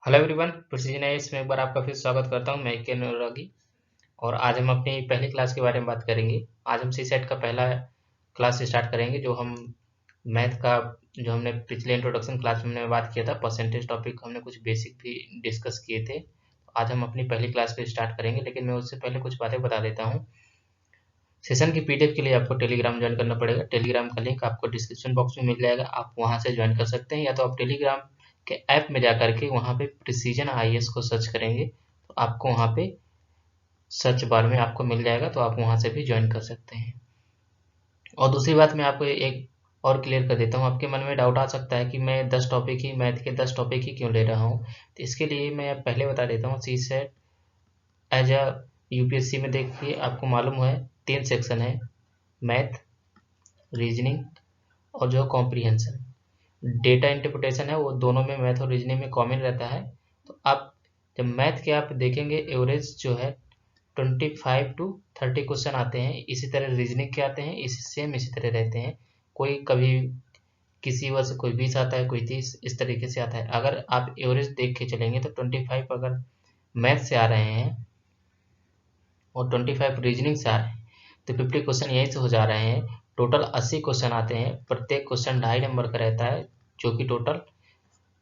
Hello everyone, precision है इसमें एक बार आपका फिर स्वागत करता हूं। मैं के अनुरागी और आज हम अपनी पहली क्लास के बारे में बात करेंगे। आज हम सी सेट का पहला क्लास स्टार्ट करेंगे, जो हम मैथ का जो हमने पिछले इंट्रोडक्शन क्लास में हमने बात किया था। परसेंटेज टॉपिक हमने कुछ बेसिक भी डिस्कस किए थे। आज हम अपनी पहली क्लास को स्टार्ट करेंगे, लेकिन मैं उससे पहले कुछ बातें बता देता हूँ। सेशन की पीडीएफ के लिए आपको टेलीग्राम ज्वाइन करना पड़ेगा। टेलीग्राम का लिंक आपको डिस्क्रिप्शन बॉक्स में मिल जाएगा, आप वहां से ज्वाइन कर सकते हैं, या तो आप टेलीग्राम के ऐप में जाकर के वहां पे प्रिसीजन आईएएस को सर्च करेंगे तो आपको वहां पे सर्च बार में आपको मिल जाएगा, तो आप वहां से भी ज्वाइन कर सकते हैं। और दूसरी बात मैं आपको एक और क्लियर कर देता हूँ। आपके मन में डाउट आ सकता है कि मैं 10 टॉपिक ही मैथ के 10 टॉपिक ही क्यों ले रहा हूँ। तो इसके लिए मैं पहले बता देता हूँ। सी सेट एज अ यूपीएससी में देखिए, आपको मालूम है 3 सेक्शन है: मैथ, रीजनिंग और जो कॉम्प्रीहेंशन। डेटा इंटरप्रिटेशन है, वो दोनों में मैथ और रीजनिंग में कॉमन रहता है। तो आप जब मैथ के आप देखेंगे, एवरेज जो है 25 टू 30 क्वेश्चन आते हैं। इसी तरह रीजनिंग के आते हैं, इसी तरह रहते हैं। कोई कभी किसी वर्ष कोई 20 आता है, कोई 30, इस तरीके से आता है। अगर आप एवरेज देख के चलेंगे तो 25 अगर मैथ से आ रहे हैं और 25 रीजनिंग से आ रहे हैं, तो 50 क्वेश्चन यहीं से हो जा रहे हैं। टोटल 80 क्वेश्चन आते हैं, प्रत्येक क्वेश्चन 2.5 नंबर का रहता है, जो कि टोटल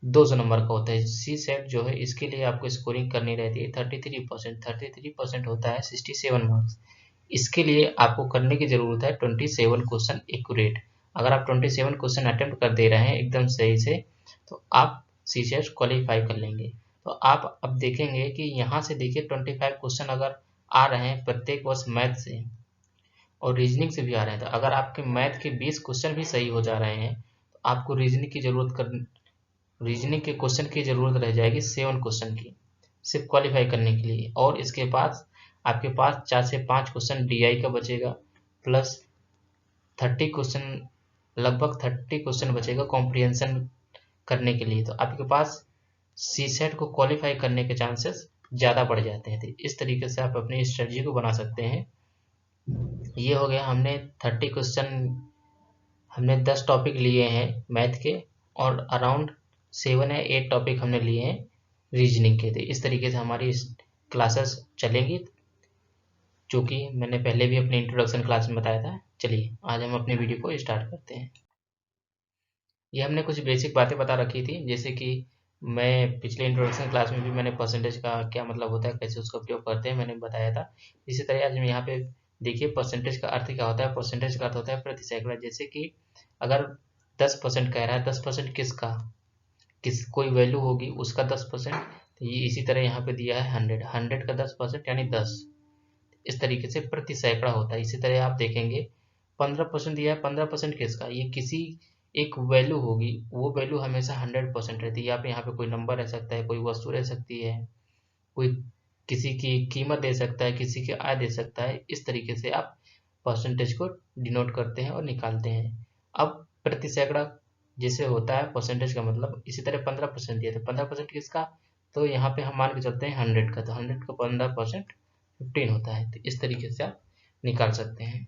200 नंबर का होता है। सी सेट जो है, इसके लिए आपको स्कोरिंग करनी रहती है 33%। 33% होता है 67 मार्क्स। इसके लिए आपको करने की जरूरत है 27 क्वेश्चन एक्यूरेट। अगर आप 27 क्वेश्चन अटेम्प्ट कर दे रहे हैं एकदम सही से, तो आप सी सेट क्वालिफाई कर लेंगे। तो आप अब देखेंगे कि यहाँ से देखिए 25 क्वेश्चन अगर आ रहे हैं प्रत्येक वर्ष मैथ से और रीजनिंग से भी आ रहे हैं, तो अगर आपके मैथ के 20 क्वेश्चन भी सही हो जा रहे हैं, तो आपको रीजनिंग के क्वेश्चन की जरूरत रह जाएगी 7 क्वेश्चन की, सिर्फ क्वालिफाई करने के लिए। और इसके बाद आपके पास 4 से 5 क्वेश्चन डीआई का बचेगा, प्लस 30 क्वेश्चन, लगभग 30 क्वेश्चन बचेगा कॉम्प्रिहेंशन करने के लिए। तो आपके पास सी सेट को क्वालिफाई करने के चांसेस ज़्यादा बढ़ जाते हैं। तो इस तरीके से आप अपनी स्ट्रेटजी को बना सकते हैं। ये हो गया, हमने 30 क्वेश्चन, हमने 10 टॉपिक लिए हैं मैथ के, और अराउंड 7 या 8 टॉपिक हमने लिए हैं रीजनिंग के। तो इस तरीके से हमारी क्लासेस चलेंगी, जो कि मैंने पहले भी अपने इंट्रोडक्शन क्लास में बताया था। चलिए आज हम अपने वीडियो को स्टार्ट करते हैं। ये हमने कुछ बेसिक बातें बता रखी थी, जैसे कि मैं पिछले इंट्रोडक्शन क्लास में भी मैंने परसेंटेज का क्या मतलब होता है, कैसे उसका उपयोग करते हैं, मैंने बताया था। इसी तरह आज हम यहाँ पे देखिए, परसेंटेज का अर्थ क्या होता है। परसेंटेज का अर्थ होता है प्रति सैकड़ा। जैसे कि अगर 10% कह रहा है, 10% किसका, कोई वैल्यू होगी उसका 10%। तो ये इसी तरह यहाँ पे दिया है 100, 100 का 10% यानी 10। इस तरीके से प्रति सैकड़ा होता है। इसी तरह आप देखेंगे 15% दिया है, 15% किसका, ये किसी एक वैल्यू होगी, वो वैल्यू हमेशा 100% रहती है। यहाँ पे कोई नंबर रह सकता है, कोई वस्तु रह सकती है, कोई किसी की कीमत दे सकता है, किसी की आय दे सकता है। इस तरीके से आप परसेंटेज को डिनोट करते हैं और निकालते हैं। अब प्रति सैकड़ा जैसे होता है परसेंटेज का मतलब, इसी तरह 15% दिया, तो 15% किसका, तो यहाँ पे हम मान के चलते हैं 100 का, तो 100 का 15% 15 होता है। तो इस तरीके से आप निकाल सकते हैं।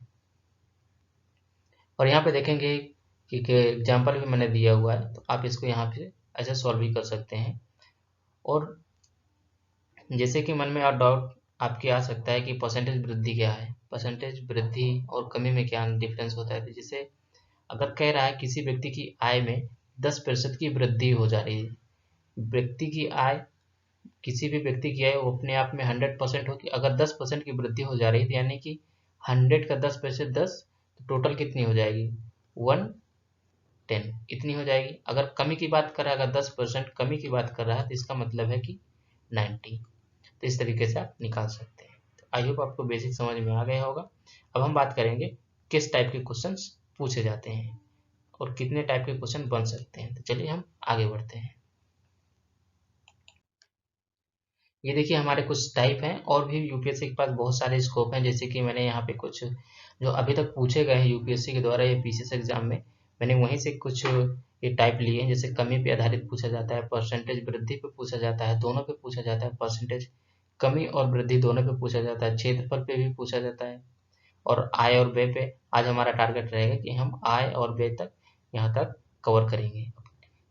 और यहाँ पे देखेंगे कि एग्जाम्पल भी मैंने दिया हुआ है, तो आप इसको यहाँ पे ऐसे सॉल्व भी कर सकते हैं। और जैसे कि मन में और डाउट आपके आ सकता है कि परसेंटेज वृद्धि क्या है, परसेंटेज वृद्धि और कमी में क्या डिफरेंस होता है। तो जैसे अगर कह रहा है किसी व्यक्ति की आय में 10% की वृद्धि हो जा रही है, व्यक्ति की आय, किसी भी व्यक्ति की आय वो अपने आप में 100% होगी। अगर 10% की वृद्धि हो जा रही है, तो यानी कि 100 का 10% 10, तो टोटल कितनी हो जाएगी, 110, इतनी हो जाएगी। अगर कमी की बात कर रहा है, अगर 10% कमी की बात कर रहा है, तो इसका मतलब है कि 90। तो इस तरीके से आप निकाल सकते हैं। तो आई होप आपको बेसिक समझ में आ गया होगा। अब हम बात करेंगे किस टाइप के क्वेश्चंस पूछे जाते हैं और कितने टाइप के क्वेश्चन बन सकते हैं। तो चलिए हम आगे बढ़ते हैं। ये देखिए हमारे कुछ टाइप हैं, और भी यूपीएससी के पास बहुत सारे स्कोप हैं। जैसे कि मैंने यहाँ पे कुछ जो अभी तक पूछे गए हैं यूपीएससी के द्वारा या पीसीएस एग्जाम में, मैंने वहीं से कुछ ये टाइप लिए हैं। जैसे कमी पे आधारित पूछा जाता है, परसेंटेज वृद्धि पे पूछा जाता है, दोनों पे पूछा जाता है। परसेंटेज कमी और वृद्धि दोनों पे पूछा जाता है, क्षेत्रफल पे भी पूछा जाता है, और आय और व्यय पे। आज हमारा टारगेट रहेगा कि हम आय और व्यय तक यहाँ तक कवर करेंगे।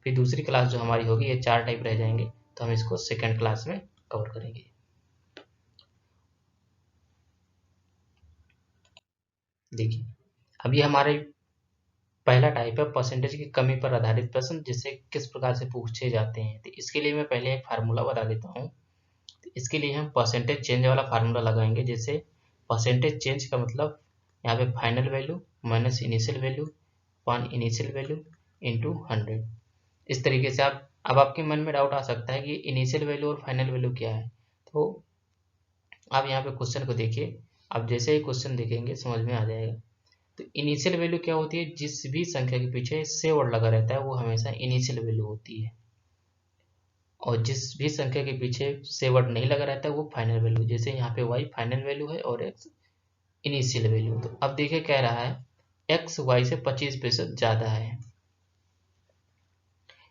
फिर दूसरी क्लास जो हमारी होगी, ये 4 टाइप रह जाएंगे। तो हम इसको सेकेंड क्लास में कवर करेंगे। देखिए, अब ये हमारे पहला टाइप है परसेंटेज की कमी पर आधारित प्रश्न, जिससे किस प्रकार से पूछे जाते हैं। तो इसके लिए मैं पहले एक फार्मूला बता देता हूँ। तो इसके लिए हम परसेंटेज चेंज वाला फार्मूला लगाएंगे, जैसे परसेंटेज चेंज का मतलब यहाँ पे final value minus initial value upon initial value into 100। इस तरीके से अब आपके मन में डाउट आ सकता है कि इनिशियल वैल्यू और फाइनल वैल्यू क्या है। तो आप यहाँ पे क्वेश्चन को देखिए, आप जैसे ही क्वेश्चन देखेंगे समझ में आ जाएगा। तो इनिशियल वैल्यू क्या होती है, जिस भी संख्या के पीछे से वर्ड लगा रहता है वो हमेशा इनिशियल वैल्यू होती है, और जिस भी संख्या के पीछे से वर्ड नहीं लगा रहता है वो फाइनल वैल्यू। जैसे यहाँ पे y फाइनल वैल्यू है और x इनिशियल वैल्यू। तो अब देखिए कह रहा है x y से 25% ज्यादा है,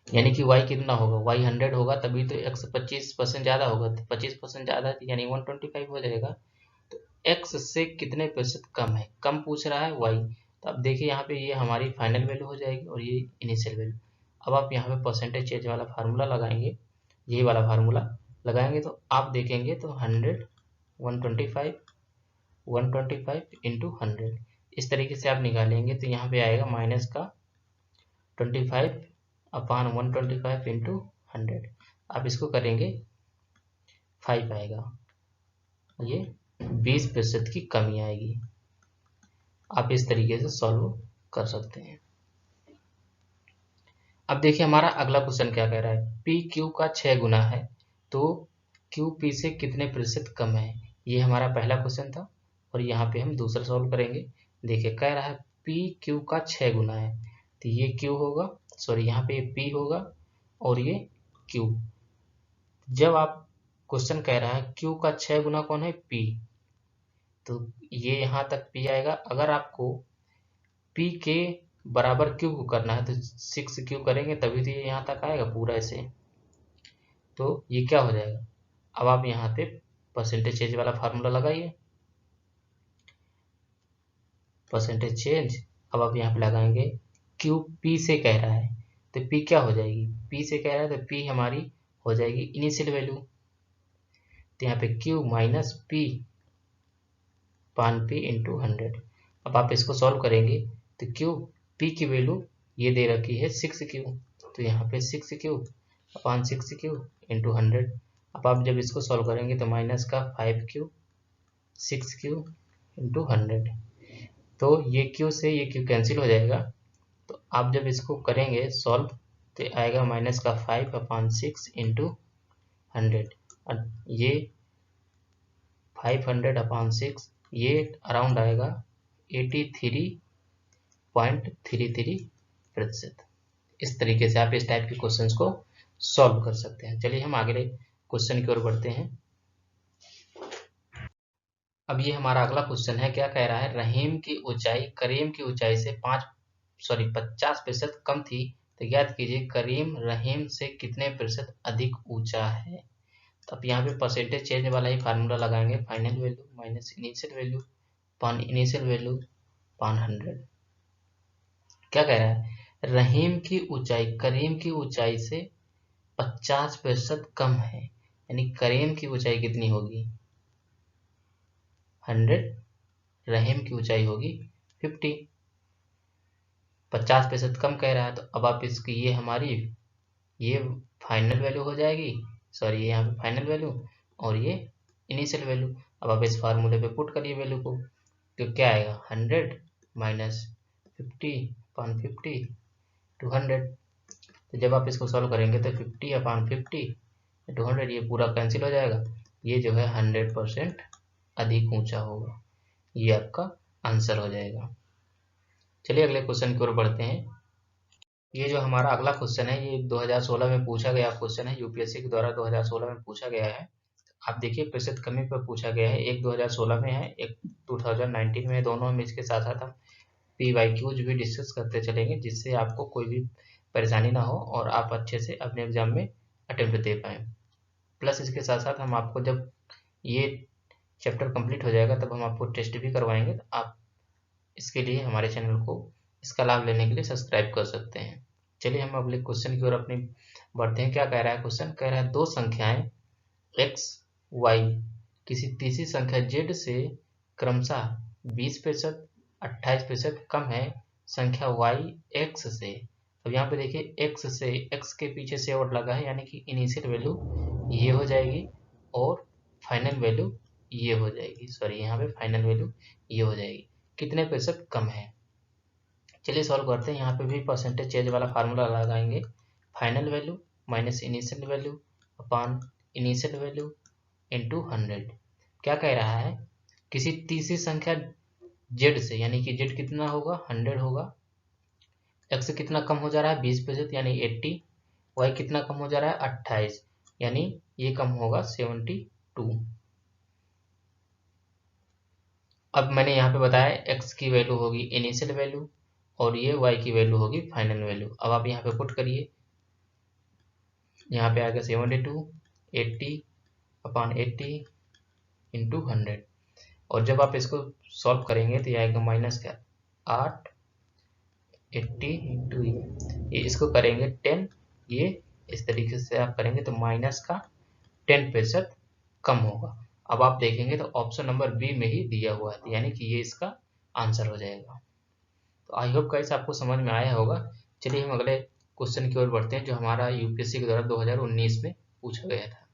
यानी कि y कितना होगा, y 100 होगा तभी तो x 25% ज्यादा होगा। तो 25% ज्यादा यानी 125 हो जाएगा। तो x से कितने प्रतिशत कम है, कम पूछ रहा है y। तो अब देखिए यहाँ पे ये हमारी फाइनल वैल्यू हो जाएगी और ये इनिशियल वैल्यू। अब आप यहाँ पे परसेंटेज चेंज वाला फार्मूला लगाएंगे, यही वाला फार्मूला लगाएंगे तो आप देखेंगे तो 100 125 इंटू 100 इस तरीके से आप निकालेंगे। तो यहाँ पे आएगा माइनस का 25 अपॉन 125 इंटू 100। आप इसको करेंगे 5 आएगा, ये 20% की कमी आएगी। आप इस तरीके से सॉल्व कर सकते हैं। अब देखिए हमारा अगला क्वेश्चन क्या कह रहा है, पी क्यू का 6 गुना है तो क्यू पी से कितने प्रतिशत कम है। ये हमारा पहला क्वेश्चन था और यहाँ पे हम दूसरा सॉल्व करेंगे। देखिए कह रहा है पी क्यू का 6 गुना है, तो ये क्यू होगा, सॉरी यहाँ पे पी होगा और ये क्यू। जब आप क्वेश्चन कह रहा है क्यू का 6 गुना कौन है, पी, तो ये यहाँ तक पी आएगा। अगर आपको पी के बराबर क्यू को करना है तो 6 क्यू करेंगे तभी तो ये यहाँ तक आएगा पूरा ऐसे। तो ये क्या हो जाएगा, अब आप यहाँ पे परसेंटेज चेंज वाला फार्मूला लगाइए, परसेंटेज चेंज। अब आप यहाँ पे लगाएंगे क्यू पी से कह रहा है तो पी क्या हो जाएगी, पी से कह रहा है तो पी हमारी हो जाएगी इनिशियल वैल्यू। तो यहाँ पे क्यू माइनस पी पान पी इंटू 100। अब आप इसको सॉल्व करेंगे तो क्यू पी की वैल्यू ये दे रखी है 6 क्यू, तो यहाँ पे 6 क्यू अपॉन 6 क्यू इंटू 100। अब आप जब इसको सॉल्व करेंगे तो माइनस का 5 क्यू 6 क्यू इंटू 100। तो ये क्यू से ये क्यू कैंसिल हो जाएगा। तो आप जब इसको करेंगे सॉल्व तो आएगा माइनस का 5 अपॉन 6 इंटू 100। ये 500 अपॉन 6 ये अराउंड आएगा 83.33%। इस तरीके से आप इस टाइप के क्वेश्चंस को सॉल्व कर सकते हैं। चलिए हम अगले क्वेश्चन की ओर बढ़ते हैं। अब ये हमारा अगला क्वेश्चन है, क्या कह रहा है, रहीम की ऊंचाई करीम की ऊंचाई से 50% कम थी, तो ज्ञात कीजिए करीम रहीम से कितने प्रतिशत अधिक ऊंचा है। तो अब यहाँ पे परसेंटेज चेंज वाला ही फार्मूला लगाएंगे, final value minus initial value पान इनिशियल वैल्यू पान 100। क्या कह रहा है, रहीम की ऊंचाई करीम की ऊंचाई से 50% कम है, यानी करीम की ऊंचाई कितनी होगी 100, रहीम की ऊंचाई होगी 50। 50% कम कह रहा है तो अब आप इसकी ये हमारी ये फाइनल वैल्यू हो जाएगी, सॉरी ये यहाँ पे फाइनल वैल्यू और ये इनिशियल वैल्यू। अब आप इस फार्मूले पे पुट करिए वैल्यू को, तो क्या आएगा 100 माइनस 50 अपॉन 50 टू 100। तो जब आप इसको सॉल्व करेंगे तो 50 अपॉन 50 टू 100 ये पूरा कैंसिल हो जाएगा। ये जो है 100% अधिक ऊंचा होगा, ये आपका आंसर हो जाएगा। चलिए अगले क्वेश्चन की ओर बढ़ते हैं। ये जो हमारा अगला क्वेश्चन है ये 2016 में पूछा गया क्वेश्चन है, यूपीएससी के द्वारा 2016 में पूछा गया है। आप देखिए प्रतिशत कमी पर पूछा गया है, एक 2016 में है एक 2019 में है, दोनों में इसके साथ साथ हम PYQs भी डिस्कस करते चलेंगे, जिससे आपको कोई भी परेशानी ना हो और आप अच्छे से अपने एग्जाम में अटेम्प्ट दे पाएँ। प्लस इसके साथ साथ हम आपको जब ये चैप्टर कंप्लीट हो जाएगा तब हम आपको टेस्ट भी करवाएंगे। तो आप इसके लिए हमारे चैनल को इसका लाभ लेने के लिए सब्सक्राइब कर सकते हैं। चलिए हम अगले क्वेश्चन की ओर अपनी बढ़ते हैं। क्या कह रहा है क्वेश्चन? कह रहा है दो संख्याएं x y किसी तीसरी संख्या z से क्रमशः 20%, 28% कम है संख्या y x से। अब यहाँ पे देखिए x से, x के पीछे से और लगा है, यानी कि इनिशियल वैल्यू ये हो जाएगी और फाइनल वैल्यू ये हो जाएगी। सॉरी, यहाँ पे फाइनल वैल्यू ये हो जाएगी। कितने प्रतिशत कम है? चलिए सॉल्व करते हैं। यहाँ पे भी परसेंटेज चेंज वाला फार्मूला लगाएंगे। Final value minus initial value upon initial value into 100। क्या कह रहा है? किसी तीसरी संख्या z से, यानी कि z कितना होगा? 100 होगा। x कितना कम हो जा रहा है? 20% यानी 80। y कितना कम हो जा रहा है? 28, यानी ये कम होगा 72। अब मैंने यहाँ पे बताया x की वैल्यू होगी इनिशियल वैल्यू और ये y की वैल्यू होगी फाइनल वैल्यू। अब आप यहाँ पे पुट करिए। यहाँ पे आएगा 72, 80 अपॉन 80 इंटू 100। और जब आप इसको सॉल्व करेंगे तो ये आएगा माइनस क्या? 8, 80 इंटू ये इसको करेंगे 10। ये इस तरीके से आप करेंगे तो माइनस का 10% कम होगा। अब आप देखेंगे तो ऑप्शन नंबर बी में ही दिया हुआ है, यानी कि ये इसका आंसर हो जाएगा। तो आई होप गाइस आपको समझ में आया होगा। चलिए हम अगले क्वेश्चन की ओर बढ़ते हैं, जो हमारा यूपीएससी के द्वारा 2019 में पूछा गया था।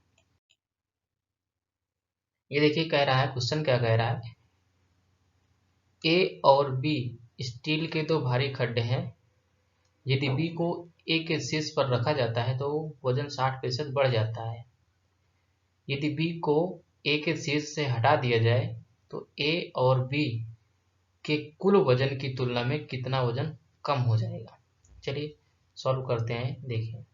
ये देखिए कह रहा है, क्वेश्चन क्या कह रहा है? ए और बी स्टील के दो भारी खड्डे हैं। यदि बी को ए के शीर्ष पर रखा जाता है तो वजन 60% बढ़ जाता है। यदि बी को ए के शीर्ष से हटा दिया जाए तो ए और बी के कुल वजन की तुलना में कितना वजन कम हो जाएगा? चलिए सॉल्व करते हैं। देखिए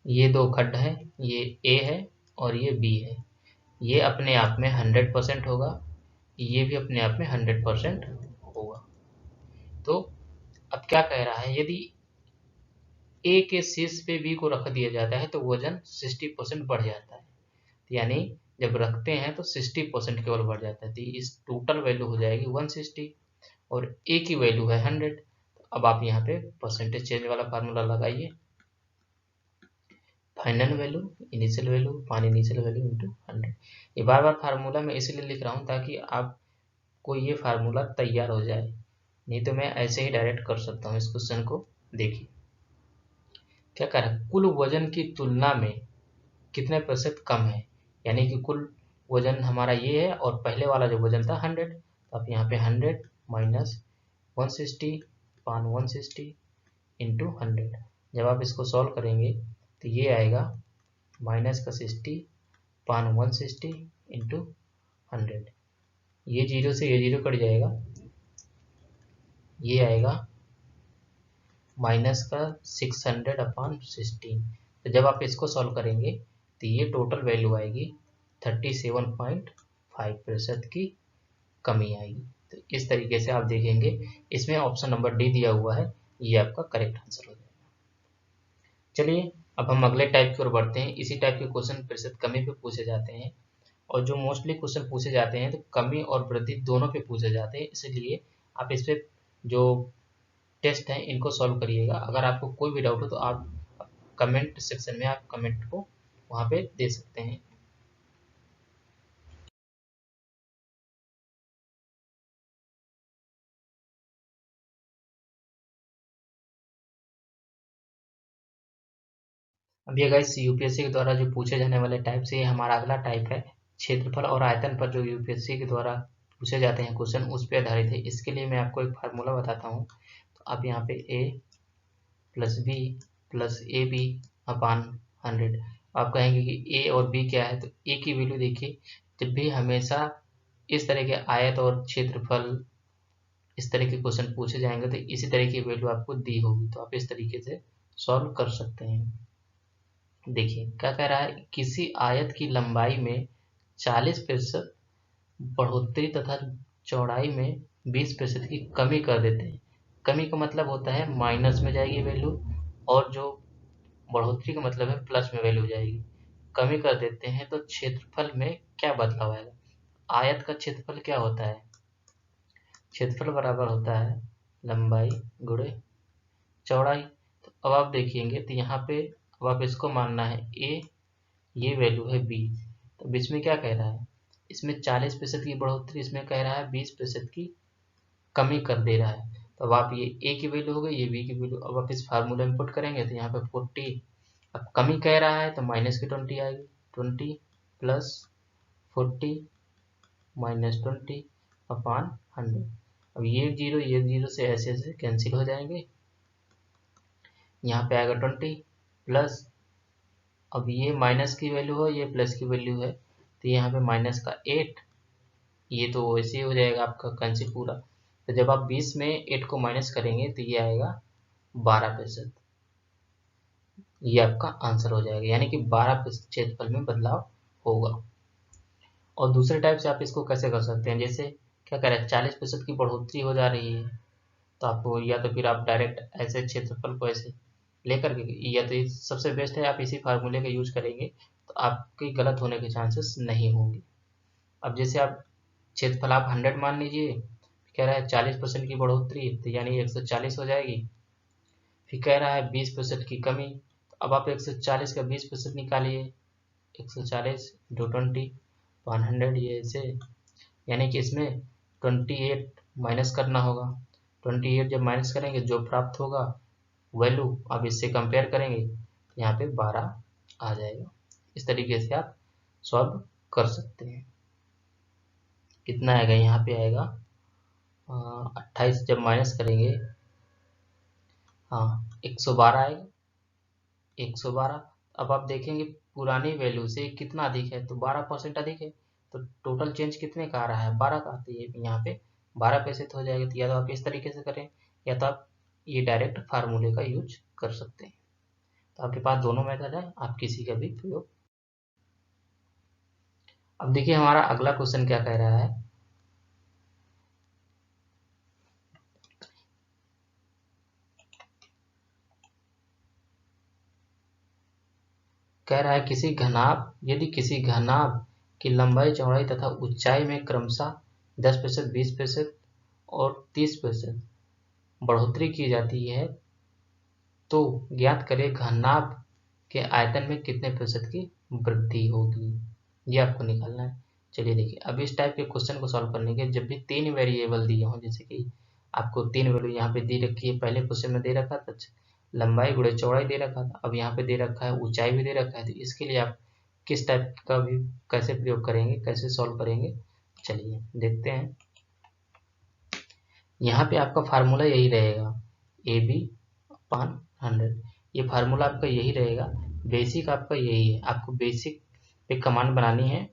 ये दो खड्ड है, ये ए है और ये बी है। ये अपने आप में 100% होगा, ये भी अपने आप में 100% होगा। तो अब क्या कह रहा है? यदि ए के शीर्ष पे बी को रख दिया जाता है तो वजन 60% बढ़ जाता है। यानी जब रखते हैं तो 60% केवल बढ़ जाता है। तो इस टोटल वैल्यू हो जाएगी 160 और ए की वैल्यू है 100। अब आप यहाँ पे परसेंटेज चेंज वाला फार्मूला लगाइए। फाइनल वैल्यू इनिशियल वैल्यू पानी इनिशियल वैल्यू इंटू 100। ये बार बार फार्मूला मैं इसलिए लिख रहा हूँ ताकि आपको ये फार्मूला तैयार हो जाए, नहीं तो मैं ऐसे ही डायरेक्ट कर सकता हूँ इस क्वेश्चन को। देखिए क्या कर रहा है? कुल वजन की तुलना में कितने प्रतिशत कम है, यानी कि कुल वजन हमारा ये है और पहले वाला जो वजन था 100। तो आप यहाँ पे 100 माइनस 160 पान 160 इंटू 100। जब आप इसको सॉल्व करेंगे तो ये आएगा माइनस का 60 पान 160 इंटू 100। ये जीरो से ये जीरो कट जाएगा, ये आएगा माइनस का 600 अपॉन 16। तो जब आप इसको सॉल्व करेंगे तो ये टोटल वैल्यू आएगी 37.5% की कमी आएगी। तो इस तरीके से आप देखेंगे, इसमें ऑप्शन नंबर डी दिया हुआ है, ये आपका करेक्ट आंसर हो जाएगा। चलिए अब हम अगले टाइप की ओर बढ़ते हैं। इसी टाइप के क्वेश्चन प्रतिशत कमी पे पूछे जाते हैं, और जो मोस्टली क्वेश्चन पूछे जाते हैं तो कमी और वृद्धि दोनों पे पूछे जाते हैं। इसलिए आप इस पे जो टेस्ट हैं इनको सॉल्व करिएगा। अगर आपको कोई भी डाउट हो तो आप कमेंट सेक्शन में आप कमेंट को वहाँ पे दे सकते हैं। अब ये गाइस यूपीएससी के द्वारा जो पूछे जाने वाले टाइप से, ये हमारा अगला टाइप है। क्षेत्रफल और आयतन पर जो यूपीएससी के द्वारा पूछे जाते हैं क्वेश्चन, उस पर आधारित है। इसके लिए मैं आपको एक फार्मूला बताता हूँ। तो आप यहाँ पे A plus B plus A B upon 100। आप कहेंगे कि ए और बी क्या है? तो ए की वैल्यू देखिए, जब भी हमेशा इस तरह के आयत और क्षेत्रफल इस तरह के क्वेश्चन पूछे जाएंगे तो इसी तरह की वैल्यू आपको दी होगी, तो आप इस तरीके से सॉल्व कर सकते हैं। देखिए क्या कह रहा है? किसी आयत की लंबाई में 40% बढ़ोतरी तथा चौड़ाई में 20% की कमी कर देते हैं। कमी का मतलब होता है माइनस में जाएगी वैल्यू, और जो बढ़ोतरी का मतलब है प्लस में वैल्यू जाएगी। कमी कर देते हैं तो क्षेत्रफल में क्या बदलाव आएगा? आयत का क्षेत्रफल क्या होता है? क्षेत्रफल बराबर होता है लंबाई गुणे चौड़ाई। तो अब आप देखेंगे तो यहाँ पे अब आप इसको मानना है ए, ये वैल्यू है बी। तो अब इसमें क्या कह रहा है, इसमें 40% की बढ़ोतरी, इसमें कह रहा है 20% की कमी कर दे रहा है। तो अब आप ये ए की वैल्यू हो गई, ये बी की वैल्यू, अब आप इस फार्मूला में पुट करेंगे तो यहाँ पे 40, अब कमी कह रहा है तो माइनस की 20 आएगी, 20 प्लस 40 माइनस 20 अपॉन 100। अब ये जीरो से ऐसे कैंसिल हो जाएंगे, यहाँ पे आएगा 20 प्लस, अब ये माइनस की वैल्यू है, ये प्लस की वैल्यू है, तो यहाँ पे माइनस का 8, ये तो वैसे ही हो जाएगा आपका कैंसिल पूरा। तो जब आप 20 में 8 को माइनस करेंगे तो ये आएगा 12%, ये आपका आंसर हो जाएगा, यानी कि 12% क्षेत्रफल में बदलाव होगा। और दूसरे टाइप से आप इसको कैसे कर सकते हैं, जैसे क्या कह रहे हैं 40% की बढ़ोतरी हो जा रही है, तो आपको या तो फिर आप डायरेक्ट ऐसे क्षेत्रफल को ऐसे लेकर के, या तो सबसे बेस्ट है आप इसी फार्मूले का यूज करेंगे तो आपके गलत होने के चांसेस नहीं होंगे। अब जैसे आप क्षेत्रफल आप 100 मान लीजिए, कह रहा है 40% की बढ़ोतरी, तो यानी 140 हो जाएगी। फिर कह रहा है 20% की कमी, तो अब आप 140 का 20% निकालिए, 140 इंटू 20 100, ये ऐसे, यानी कि इसमें 28 माइनस करना होगा। 28 जब माइनस करेंगे जो प्राप्त होगा वैल्यू, अब इससे कंपेयर करेंगे तो यहाँ पे 12 आ जाएगा। इस तरीके से आप सॉल्व कर सकते हैं। कितना आएगा, यहाँ पे आएगा 28 जब माइनस करेंगे, हाँ 112 आएगा, 112। अब आप देखेंगे पुरानी वैल्यू से कितना अधिक है, तो 12% अधिक है, तो टोटल चेंज कितने का आ रहा है, 12 का, तो ये यहाँ पे 12% हो जाएगा। तो या तो आप इस तरीके से करें, या तो आप ये डायरेक्ट फार्मूले का यूज कर सकते हैं। तो आपके पास दोनों मेथड है, आप किसी का भी प्रयोग। अब देखिए हमारा अगला क्वेश्चन क्या कह रहा है, कह रहा है किसी घनाभ, यदि किसी घनाभ की लंबाई चौड़ाई तथा ऊंचाई में क्रमशः 10%, 20% और 30% बढ़ोतरी की जाती है, तो ज्ञात करें घनाभ के आयतन में कितने प्रतिशत की वृद्धि होगी, ये आपको निकालना है। चलिए देखिए, अब इस टाइप के क्वेश्चन को सॉल्व करने के, जब भी 3 वेरिएबल दिए हों, जैसे कि आपको 3 वैल्यू यहाँ पे दे रखी है, पहले क्वेश्चन में दे रखा था लंबाई गुणे चौड़ाई दे रखा था, अब यहाँ पे दे रखा है ऊंचाई भी दे रखा है, तो इसके लिए आप किस टाइप का भी कैसे प्रयोग करेंगे, कैसे सॉल्व करेंगे, चलिए देखते हैं। यहाँ पे आपका फार्मूला यही रहेगा, ए बी अपान 100, ये फार्मूला आपका यही रहेगा, बेसिक आपका यही है, आपको बेसिक पे कमांड बनानी है।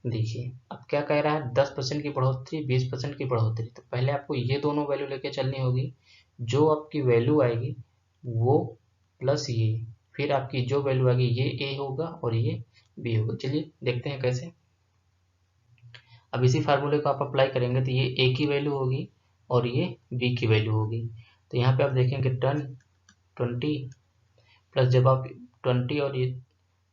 देखिए अब क्या कह रहा है, 10% की बढ़ोतरी, 20% की बढ़ोतरी, तो पहले आपको ये दोनों वैल्यू लेके चलनी होगी, जो आपकी वैल्यू आएगी वो प्लस ये, फिर आपकी जो वैल्यू आएगी ये ए होगा और ये बी होगा। चलिए देखते हैं कैसे। अब इसी फार्मूले को आप अप्लाई करेंगे तो ये ए की वैल्यू होगी और ये बी की वैल्यू होगी। तो यहाँ पे आप देखेंगे 20 प्लस, जब आप 20 और ये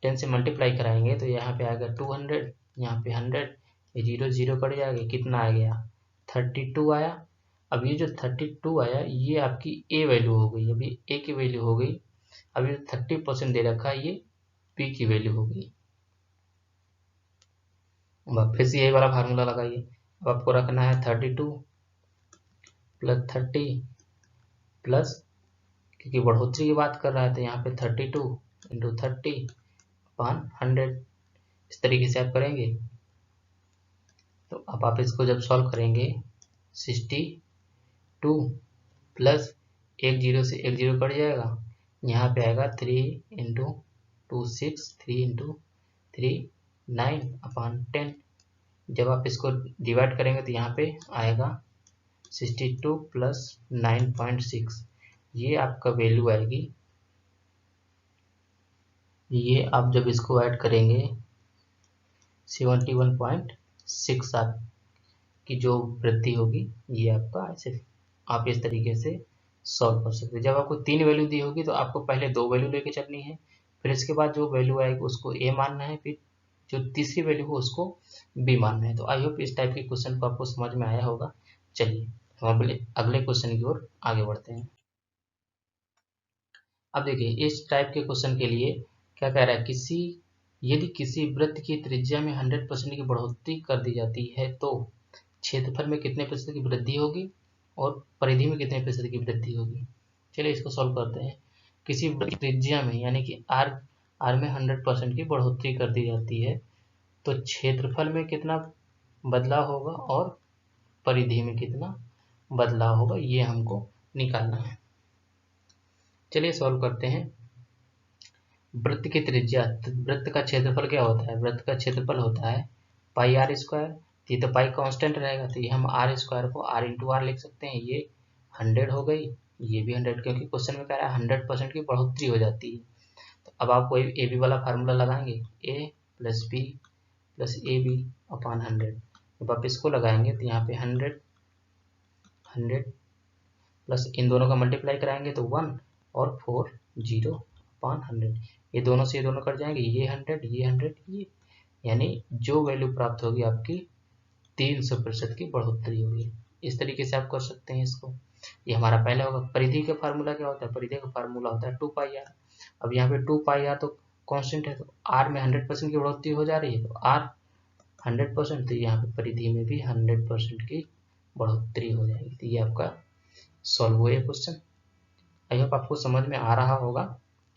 10 से मल्टीप्लाई कराएंगे तो यहाँ पे आएगा 200, यहाँ पे 100, ये जीरो जीरो कट जाएगा, कितना आ गया 32 आया। अब ये जो 32 आया ये आपकी ए वैल्यू हो गई, अभी ए की वैल्यू हो गई। अब ये 30% दे रखा है, ये बी की वैल्यू हो गई। अब फिर से यही वाला फार्मूला लगाइए, अब आपको रखना है 32 प्लस 30 प्लस, क्योंकि बढ़ोतरी की बात कर रहा है तो यहाँ पे 32 इंटू 30 अपॉन 100, इस तरीके से आप करेंगे। तो अब आप इसको जब सॉल्व करेंगे 62 प्लस, एक जीरो से एक जीरो कट जाएगा, यहाँ पे आएगा 3 इंटू 2 6, 3 इंटू 3 9 अपॉन 10। जब आप इसको डिवाइड करेंगे तो यहाँ पे आएगा 62 प्लस 9.6, ये आपका वैल्यू आएगी। ये आप जब इसको ऐड करेंगे 71.6 की जो वृद्धि होगी, ये आपका ऐसे आप इस तरीके से सॉल्व कर सकते हैं। जब आपको 3 वैल्यू दी होगी तो आपको पहले 2 वैल्यू लेके चलनी है, फिर इसके बाद जो वैल्यू आएगी उसको ए मानना है, फिर जो तीसरी वैल्यू हो उसको बी मानना है। तो आई होप इस टाइप के क्वेश्चन को आपको समझ में आया होगा। चलिए हम अगले क्वेश्चन की ओर आगे बढ़ते हैं। अब देखिए इस टाइप के क्वेश्चन के लिए क्या कह रहा है, यदि किसी वृत्त की त्रिज्या में 100% की बढ़ोतरी कर दी जाती है तो क्षेत्रफल में कितने प्रतिशत की वृद्धि होगी और परिधि में कितने प्रतिशत की वृद्धि होगी। चलिए इसको सॉल्व करते हैं। किसी वृत्त की त्रिज्या में यानी कि आर में 100% की बढ़ोतरी कर दी जाती है तो क्षेत्रफल में कितना बदलाव होगा और परिधि में कितना बदलाव होगा, ये हमको निकालना है। चलिए सॉल्व करते हैं। वृत्त की त्रिज्या, वृत्त का क्षेत्रफल क्या होता है, वृत्त का क्षेत्रफल होता है पाई आर स्क्वायर। ये तो पाई कांस्टेंट रहेगा तो ये हम आर स्क्वायर को आर इंटू आर लिख सकते हैं। ये 100 हो गई, ये भी 100, क्योंकि क्वेश्चन में कह रहा है 100% की बढ़ोतरी हो जाती है। तो अब आप कोई ए बी वाला फार्मूला लगाएंगे, A plus B plus A B upon 100। जब आप इसको लगाएंगे तो यहाँ पे 100 प्लस इन दोनों का मल्टीप्लाई कराएंगे तो 1 और 4 0 अपॉन 100। ये दोनों से ये दोनों कट जाएंगे, ये 100 ये 100 ये, यानी जो वैल्यू प्राप्त होगी आपकी 300% की बढ़ोतरी होगी। इस तरीके से आप कर सकते हैं इसको। ये हमारा पहला होगा। परिधि का फार्मूला क्या होता है, परिधि का फार्मूला होता है 2 पाई आर। अब यहाँ पे 2 पाई आर तो कांस्टेंट है, तो आर में 100% की बढ़ोतरी हो जा रही है, तो आर 100%, तो यहाँ पे परिधि में भी 100% की बढ़ोतरी हो जाएगी। तो ये आपका सॉल्व हुआ ये क्वेश्चन। आई होप आपको समझ में आ रहा होगा।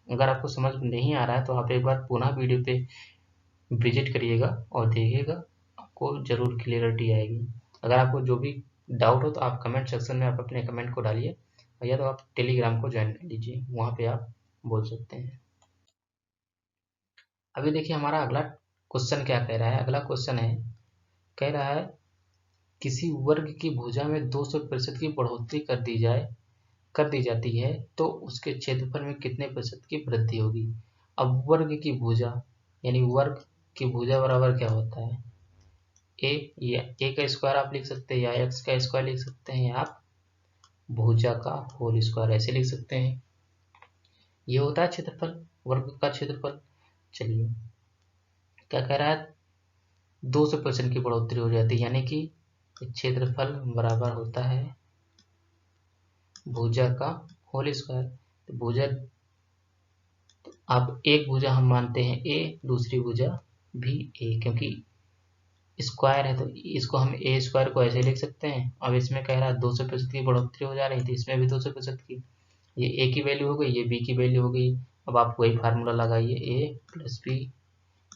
अगर आपको समझ में नहीं आ रहा है तो आप एक बार पुनः वीडियो पे विजिट करिएगा और देखिएगा, आपको जरूर क्लियरिटी आएगी। अगर आपको जो भी डाउट हो तो आप कमेंट सेक्शन में आप अपने कमेंट को डालिए, या तो आप टेलीग्राम को ज्वाइन कर लीजिए, वहाँ पे आप बोल सकते हैं। अभी देखिए हमारा अगला क्वेश्चन क्या कह रहा है। अगला क्वेश्चन है, कह रहा है किसी वर्ग की भुजा में 200% की बढ़ोतरी कर दी जाती है तो उसके क्षेत्रफल में कितने प्रतिशत की वृद्धि होगी। अब वर्ग की भुजा यानी वर्ग की भुजा बराबर क्या होता है, ए का स्क्वायर आप लिख सकते हैं, या एक्स का स्क्वायर लिख सकते हैं, या आप भुजा का होल स्क्वायर ऐसे लिख सकते हैं। ये होता है क्षेत्रफल, वर्ग का क्षेत्रफल। चलिए क्या कह रहा है, 200% की बढ़ोतरी हो जाती है, यानी कि क्षेत्रफल बराबर होता है भुजा का होल स्क्वायर। तो भुजा, तो आप एक भुजा हम मानते हैं ए, दूसरी भुजा भी ए, क्योंकि स्क्वायर है तो इसको हम ए स्क्वायर को ऐसे लिख सकते हैं। अब इसमें कह रहा है 200% की बढ़ोतरी हो जा रही थी, इसमें भी 200% की। ये ए की वैल्यू हो गई, ये बी की वैल्यू हो गई। अब आप वही फार्मूला लगाइए, A plus B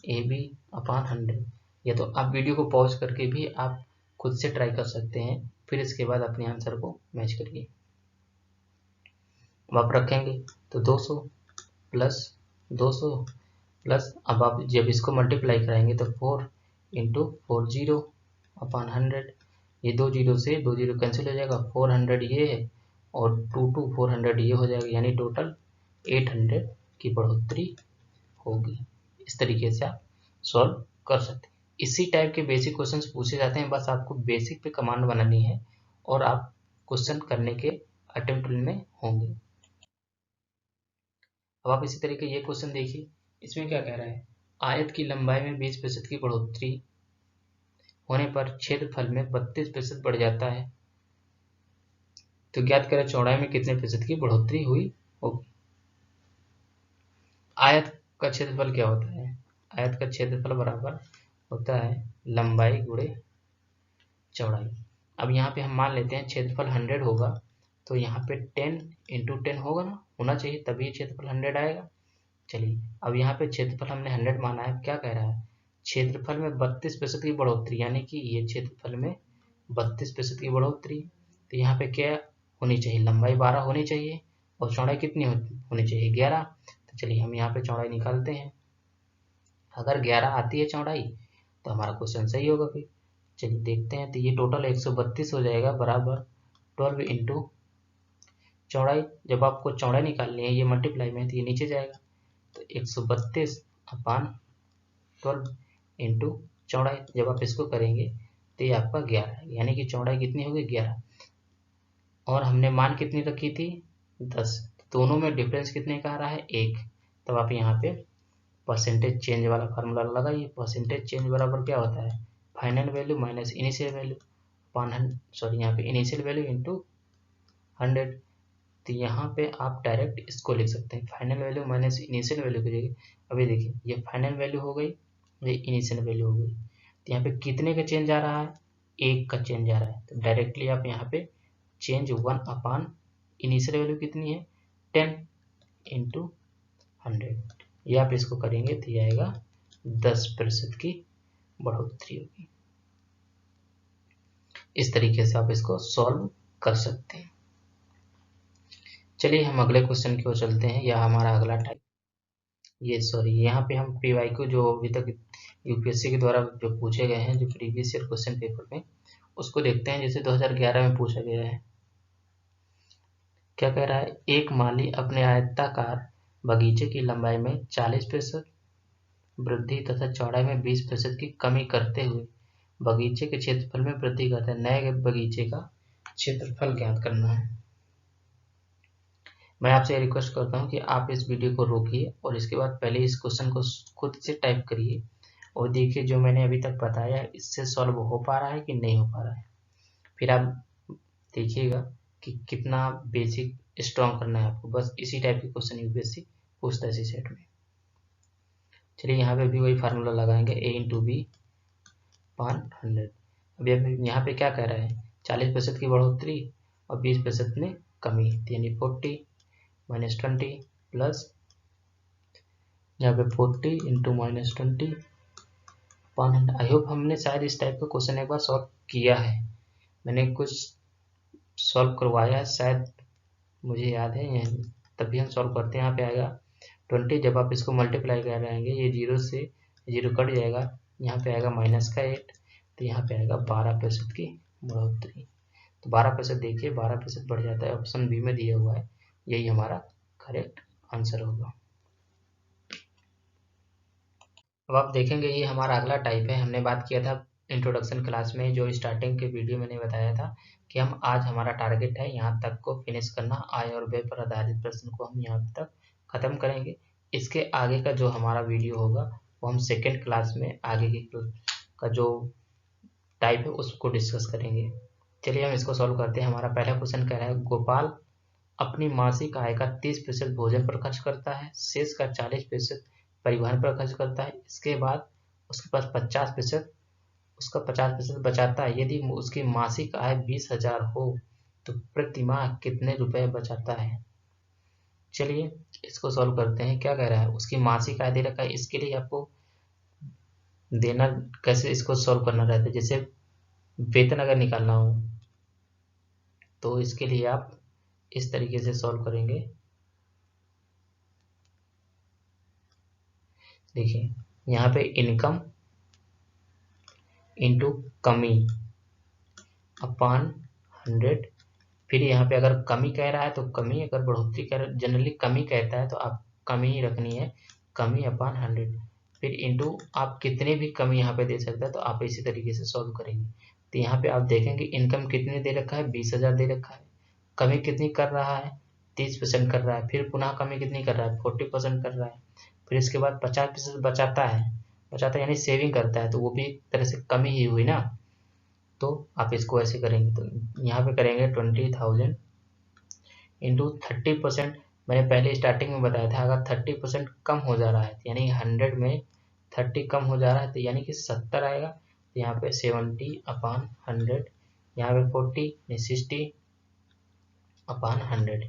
A B upon 100। या तो आप वीडियो को पॉज करके भी आप खुद से ट्राई कर सकते हैं, फिर इसके बाद अपने आंसर को मैच करिए। अब आप रखेंगे तो 200 प्लस अब आप जब इसको मल्टीप्लाई कराएंगे तो 4 इंटू 4 0 अपॉन 100। ये 2 जीरो से 2 जीरो कैंसिल हो जाएगा, 400 ये है और 2 टू 400 ये हो जाएगा, यानी टोटल 800 की बढ़ोतरी होगी। इस तरीके से आप सॉल्व कर सकते हैं। इसी टाइप के बेसिक क्वेश्चंस पूछे जाते हैं, बस आपको बेसिक पे कमांड बनानी है और आप क्वेश्चन करने के अटेम्प्ट में होंगे। अब आप इसी तरीके ये क्वेश्चन देखिए, इसमें क्या कह रहा है, आयत की लंबाई में 20% की बढ़ोतरी होने पर क्षेत्रफल में 32% बढ़ जाता है, तो ज्ञात करें चौड़ाई में कितने प्रतिशत की बढ़ोतरी हुई होगी। आयत का क्षेत्रफल क्या होता है, आयत का क्षेत्रफल बराबर होता है लंबाई गुणे चौड़ाई। अब यहाँ पे हम मान लेते हैं क्षेत्रफल 100 होगा, तो यहाँ पे 10 इंटू 10 होगा ना, होना चाहिए, तभी क्षेत्रफल 100 आएगा। चलिए अब यहाँ पे क्षेत्रफल हमने 100 माना है। क्या कह रहा है, क्षेत्रफल में 32% की बढ़ोतरी, यानी कि ये क्षेत्रफल में 32% की बढ़ोतरी। तो यहाँ पे क्या होनी चाहिए, लंबाई 12 होनी चाहिए और चौड़ाई कितनी होनी चाहिए, 11। तो चलिए हम यहाँ पे चौड़ाई निकालते हैं। अगर 11 आती है चौड़ाई तो हमारा क्वेश्चन सही होगा। फिर चलिए देखते हैं, तो ये टोटल 132 हो जाएगा बराबर 12 इंटू चौड़ाई। जब आपको चौड़ाई निकालनी है ये मल्टीप्लाई में, तो ये नीचे जाएगा, तो 132 अपान 12 इंटू चौड़ाई। जब आप इसको करेंगे तो ये आपका 11 है, यानी कि चौड़ाई कितनी होगी 11, और हमने मान कितनी रखी थी 10। दोनों में डिफरेंस कितने का आ रहा है 1। तब आप यहाँ पे परसेंटेज चेंज वाला फार्मूला लगाइए। परसेंटेज चेंज बराबर क्या होता है, final value minus initial value upon यहाँ पे इनिशियल वैल्यू इंटू 100। तो यहाँ पे आप डायरेक्ट इसको लिख सकते हैं, final value minus initial value की जगह। अभी देखिए ये फाइनल वैल्यू हो गई, ये इनिशियल वैल्यू हो गई। तो यहाँ पे कितने का चेंज आ रहा है, 1 का चेंज आ रहा है। तो डायरेक्टली आप यहाँ पे चेंज 1 अपान इनिशियल वैल्यू कितनी है 10 इंटू 100, ये आप इसको करेंगे तो ये आएगा 10% की बढ़ोतरी होगी। इस तरीके से आप इसको सॉल्व कर सकते हैं। चलिए हम अगले क्वेश्चन की ओर चलते हैं। यह हमारा अगला टाइप, यहाँ पे हम PYQ जो अभी तक यूपीएससी के द्वारा जो पूछे गए हैं, जो प्रीवियस ईयर क्वेश्चन पेपर में, उसको देखते हैं। जैसे 2011 में पूछा गया है, क्या कह रहा है, एक माली अपने आयताकार बगीचे की लंबाई में 40% वृद्धि तथा चौड़ाई में 20% की कमी करते हुए बगीचे के क्षेत्रफल में वृद्धि करता है। नए बगीचे का क्षेत्रफल ज्ञात करना है। मैं आपसे रिक्वेस्ट करता हूं कि आप इस वीडियो को रोकिए और इसके बाद पहले इस क्वेश्चन को खुद से टाइप करिए और देखिए जो मैंने अभी तक बताया इससे सॉल्व हो पा रहा है कि नहीं हो पा रहा है। फिर आप देखिएगा कि कितना बेसिक स्ट्रॉन्ग करना है आपको। बस इसी टाइप के क्वेश्चन यूपीएससी पूछता है इसी सेट में। चलिए यहाँ पे भी वही फार्मूला लगाएंगे, a इंटू बी पान 100। अभी यहाँ पे क्या कह रहा है, 40% की बढ़ोतरी और 20% में कमी, यानी 40 माइनस 20 प्लस यहाँ पे 40 इंटू माइनस 20 पान 100। आई होप हमने शायद इस टाइप का क्वेश्चन एक बार सॉल्व किया है, मैंने कुछ सॉल्व करवाया है शायद, मुझे याद है। तभी हम सॉल्व करते हैं। यहाँ पे आएगा 20, जब आप इसको मल्टीप्लाई कर रहेंगे ये 0 से 0 कट जाएगा, यहाँ पे आएगा माइनस का 8, तो यहाँ पे आएगा 12% की बढ़ोतरी। तो 12% देखिए 12% बढ़ जाता है, ऑप्शन बी में दिया हुआ है, यही हमारा करेक्ट आंसर होगा। अब आप देखेंगे ये हमारा अगला टाइप है। हमने बात किया था इंट्रोडक्शन क्लास में, जो स्टार्टिंग के वीडियो मैंने बताया था कि हम आज हमारा टारगेट है यहाँ तक को फिनिश करना, आय और व्यय पर आधारित प्रश्न को हम यहाँ तक खत्म करेंगे। इसके आगे का जो हमारा वीडियो होगा वो हम सेकेंड क्लास में आगे का जो टाइप है उसको डिस्कस करेंगे। चलिए हम इसको सॉल्व करते हैं। हमारा पहला क्वेश्चन कह रहा है, गोपाल अपनी मासिक आय का 30% भोजन पर खर्च करता है, शेष का 40% परिवहन पर खर्च करता है। इसके बाद उसके पास 50% उसका 50% बचाता है। यदि उसकी मासिक आय 20,000 हो तो प्रति माह कितने रुपए बचाता है। चलिए इसको सॉल्व करते हैं। क्या कह रहा है, उसकी मासिक आय दे रखा है, इसके लिए आपको देना कैसे इसको सॉल्व करना रहता है। जैसे वेतन अगर निकालना हो तो इसके लिए आप इस तरीके से सॉल्व करेंगे। देखिए यहाँ पे इनकम इंटू कमी अपान 100, फिर यहाँ पे अगर कमी कह रहा है तो कमी, अगर बढ़ोतरी कह रहा है, जनरली कमी कहता है तो आप कमी ही रखनी है, कमी अपान 100, फिर इंटू आप कितने भी कमी यहाँ पे दे सकता है, तो आप इसी तरीके से सॉल्व करेंगे। तो यहाँ पे आप देखेंगे इनकम कितने दे रखा है, 20,000 दे रखा है, कमी कितनी कर रहा है 30% कर रहा है, फिर पुनः कमी कितनी कर रहा है 40% कर रहा है, फिर इसके बाद 50% बचाता है यानी सेविंग करता है, तो वो भी एक तरह से कमी ही हुई ना। तो आप इसको ऐसे करेंगे, तो यहाँ पे करेंगे 20,000 इंटू 30%। मैंने पहले स्टार्टिंग में बताया था अगर 30% कम हो जा रहा है यानी 100 में 30 कम हो जा रहा है तो यानी कि 70 आएगा। तो यहाँ पे 70 अपान 100, यहाँ पे 40 60 अपान 100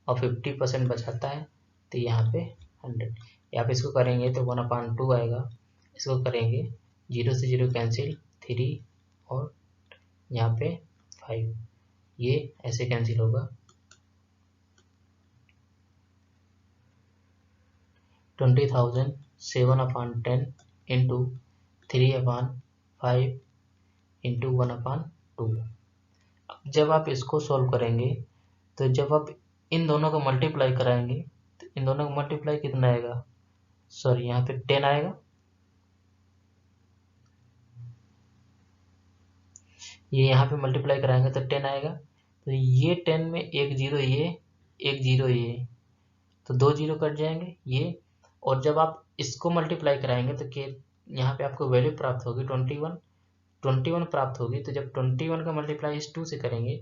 और 50% बचाता है तो यहाँ पे 100। यहाँ पे इसको करेंगे तो 1/2 आएगा, इसको करेंगे 0 से 0 कैंसिल, 3 और यहाँ पे 5, ये ऐसे कैंसिल होगा। 20,000 7/10 इंटू 3/5 इंटू 1/2। जब आप इसको सॉल्व करेंगे तो जब आप इन दोनों को मल्टीप्लाई कराएंगे तो इन दोनों को मल्टीप्लाई कितना आएगा, सॉरी यहाँ पे 10 आएगा, ये यहाँ पे मल्टीप्लाई कराएंगे तो 10 आएगा। तो ये 10 में एक जीरो ये, एक जीरो ये, तो 2 जीरो कट जाएंगे ये। और जब आप इसको मल्टीप्लाई कराएंगे तो यहाँ पे आपको वैल्यू प्राप्त होगी 21 प्राप्त होगी। तो जब 21 का मल्टीप्लाई इस 2 से करेंगे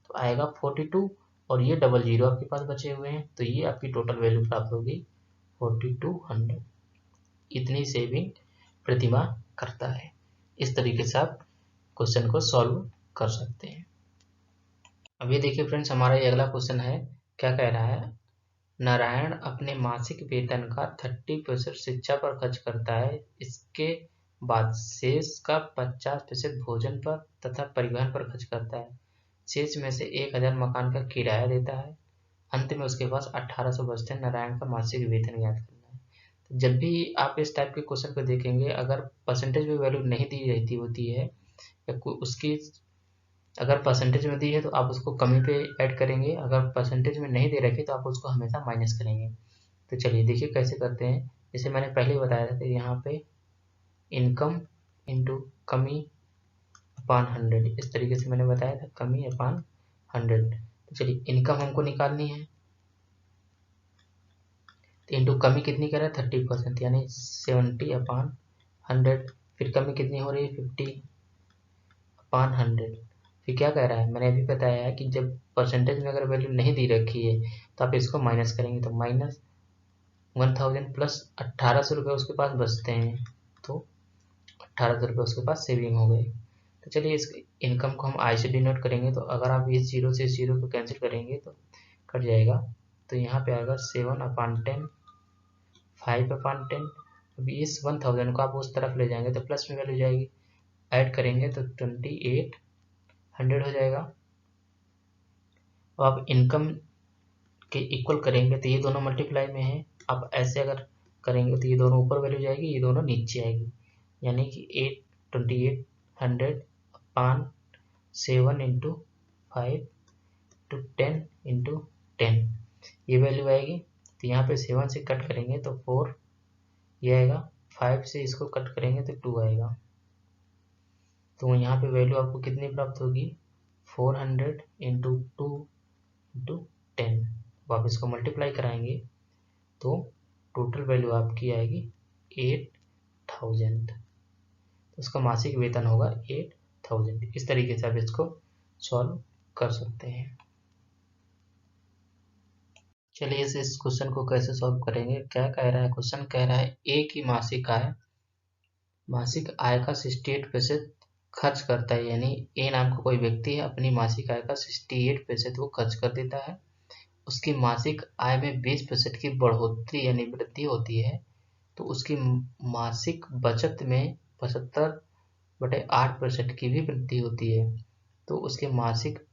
तो आएगा 42 और ये 00 आपके पास बचे हुए हैं, तो ये आपकी टोटल वैल्यू प्राप्त होगी 4200। इतनी सेविंग प्रतिमाह करता है। इस तरीके से आप क्वेश्चन को सॉल्व कर सकते हैं। अभी देखिए फ्रेंड्स, हमारा ये अगला क्वेश्चन है। क्या कह रहा है? नारायण अपने मासिक वेतन का 30% शिक्षा पर खर्च करता है। इसके बाद शेष का 50% भोजन पर तथा परिवहन पर खर्च करता है। शेष में से 1000 मकान का किराया देता है। अंत में उसके पास 1800 बचते हैं। नारायण का मासिक वेतन ज्ञात करना है। तो जब भी आप इस टाइप के क्वेश्चन को देखेंगे, अगर परसेंटेज में वैल्यू नहीं दी रहती होती है या उसकी अगर परसेंटेज में दी है तो आप उसको कमी पे ऐड करेंगे, अगर परसेंटेज में नहीं दे रखी तो आप उसको हमेशा माइनस करेंगे। तो चलिए देखिए कैसे करते हैं। जैसे मैंने पहले बताया था कि यहाँ पे इनकम इंटू कमी अपान 100, इस तरीके से मैंने बताया था, कमी अपान 100। तो चलिए इनकम हमको निकालनी है, तो इंटू कमी कितनी कर रहा है 30%, यानी 70 अपान 100। फिर कमी कितनी हो रही है 50 अपान 100। फिर क्या कह रहा है, मैंने अभी बताया है कि जब परसेंटेज में अगर वैल्यू नहीं दी रखी है तो आप इसको माइनस करेंगे, तो माइनस 1000 प्लस 1800 रुपये उसके पास बचते हैं, तो 1800 रुपये उसके पास सेविंग हो गई। तो चलिए इस इनकम को हम आई से डिनोट करेंगे, तो अगर आप इस जीरो से जीरो को कैंसिल करेंगे तो कट जाएगा। तो यहाँ पे आएगा 7 अपान 10, 5 अपान 10। अभी इस 1000 को आप उस तरफ ले जाएंगे तो प्लस में वैल्यू जाएगी, ऐड करेंगे तो 2800 हो जाएगा। अब आप इनकम के इक्वल करेंगे तो ये दोनों मल्टीप्लाई में है। आप ऐसे अगर करेंगे तो ये दोनों ऊपर वैल्यू जाएगी, ये दोनों नीचे आएगी, यानी कि 2800 अपान 7 इंटू 5 टू 10 इंटू 10, ये वैल्यू आएगी। तो यहाँ पे 7 से कट करेंगे तो 4 ये आएगा, 5 से इसको कट करेंगे तो 2 आएगा। तो यहाँ पे वैल्यू आपको कितनी प्राप्त होगी 400 इंटू 2 इंटू 10। आप इसको मल्टीप्लाई कराएंगे तो टोटल वैल्यू आपकी आएगी 8000। तो उसका मासिक वेतन होगा 8000। इस तरीके से आप इसको सॉल्व कर सकते हैं। चलिए इस क्वेश्चन को कैसे सॉल्व करेंगे। क्या कह रहा है क्वेश्चन, कह रहा है ए की मासिक आय का 68% खर्च करता है, यानी ए नाम का कोई व्यक्ति है, अपनी मासिक आय का 68% वो खर्च कर देता है। उसकी मासिक आय में 20% की बढ़ोतरी यानी वृद्धि होती है, तो उसकी मासिक बचत में 75/8% की भी वृद्धि होती है। तो उसके मासिक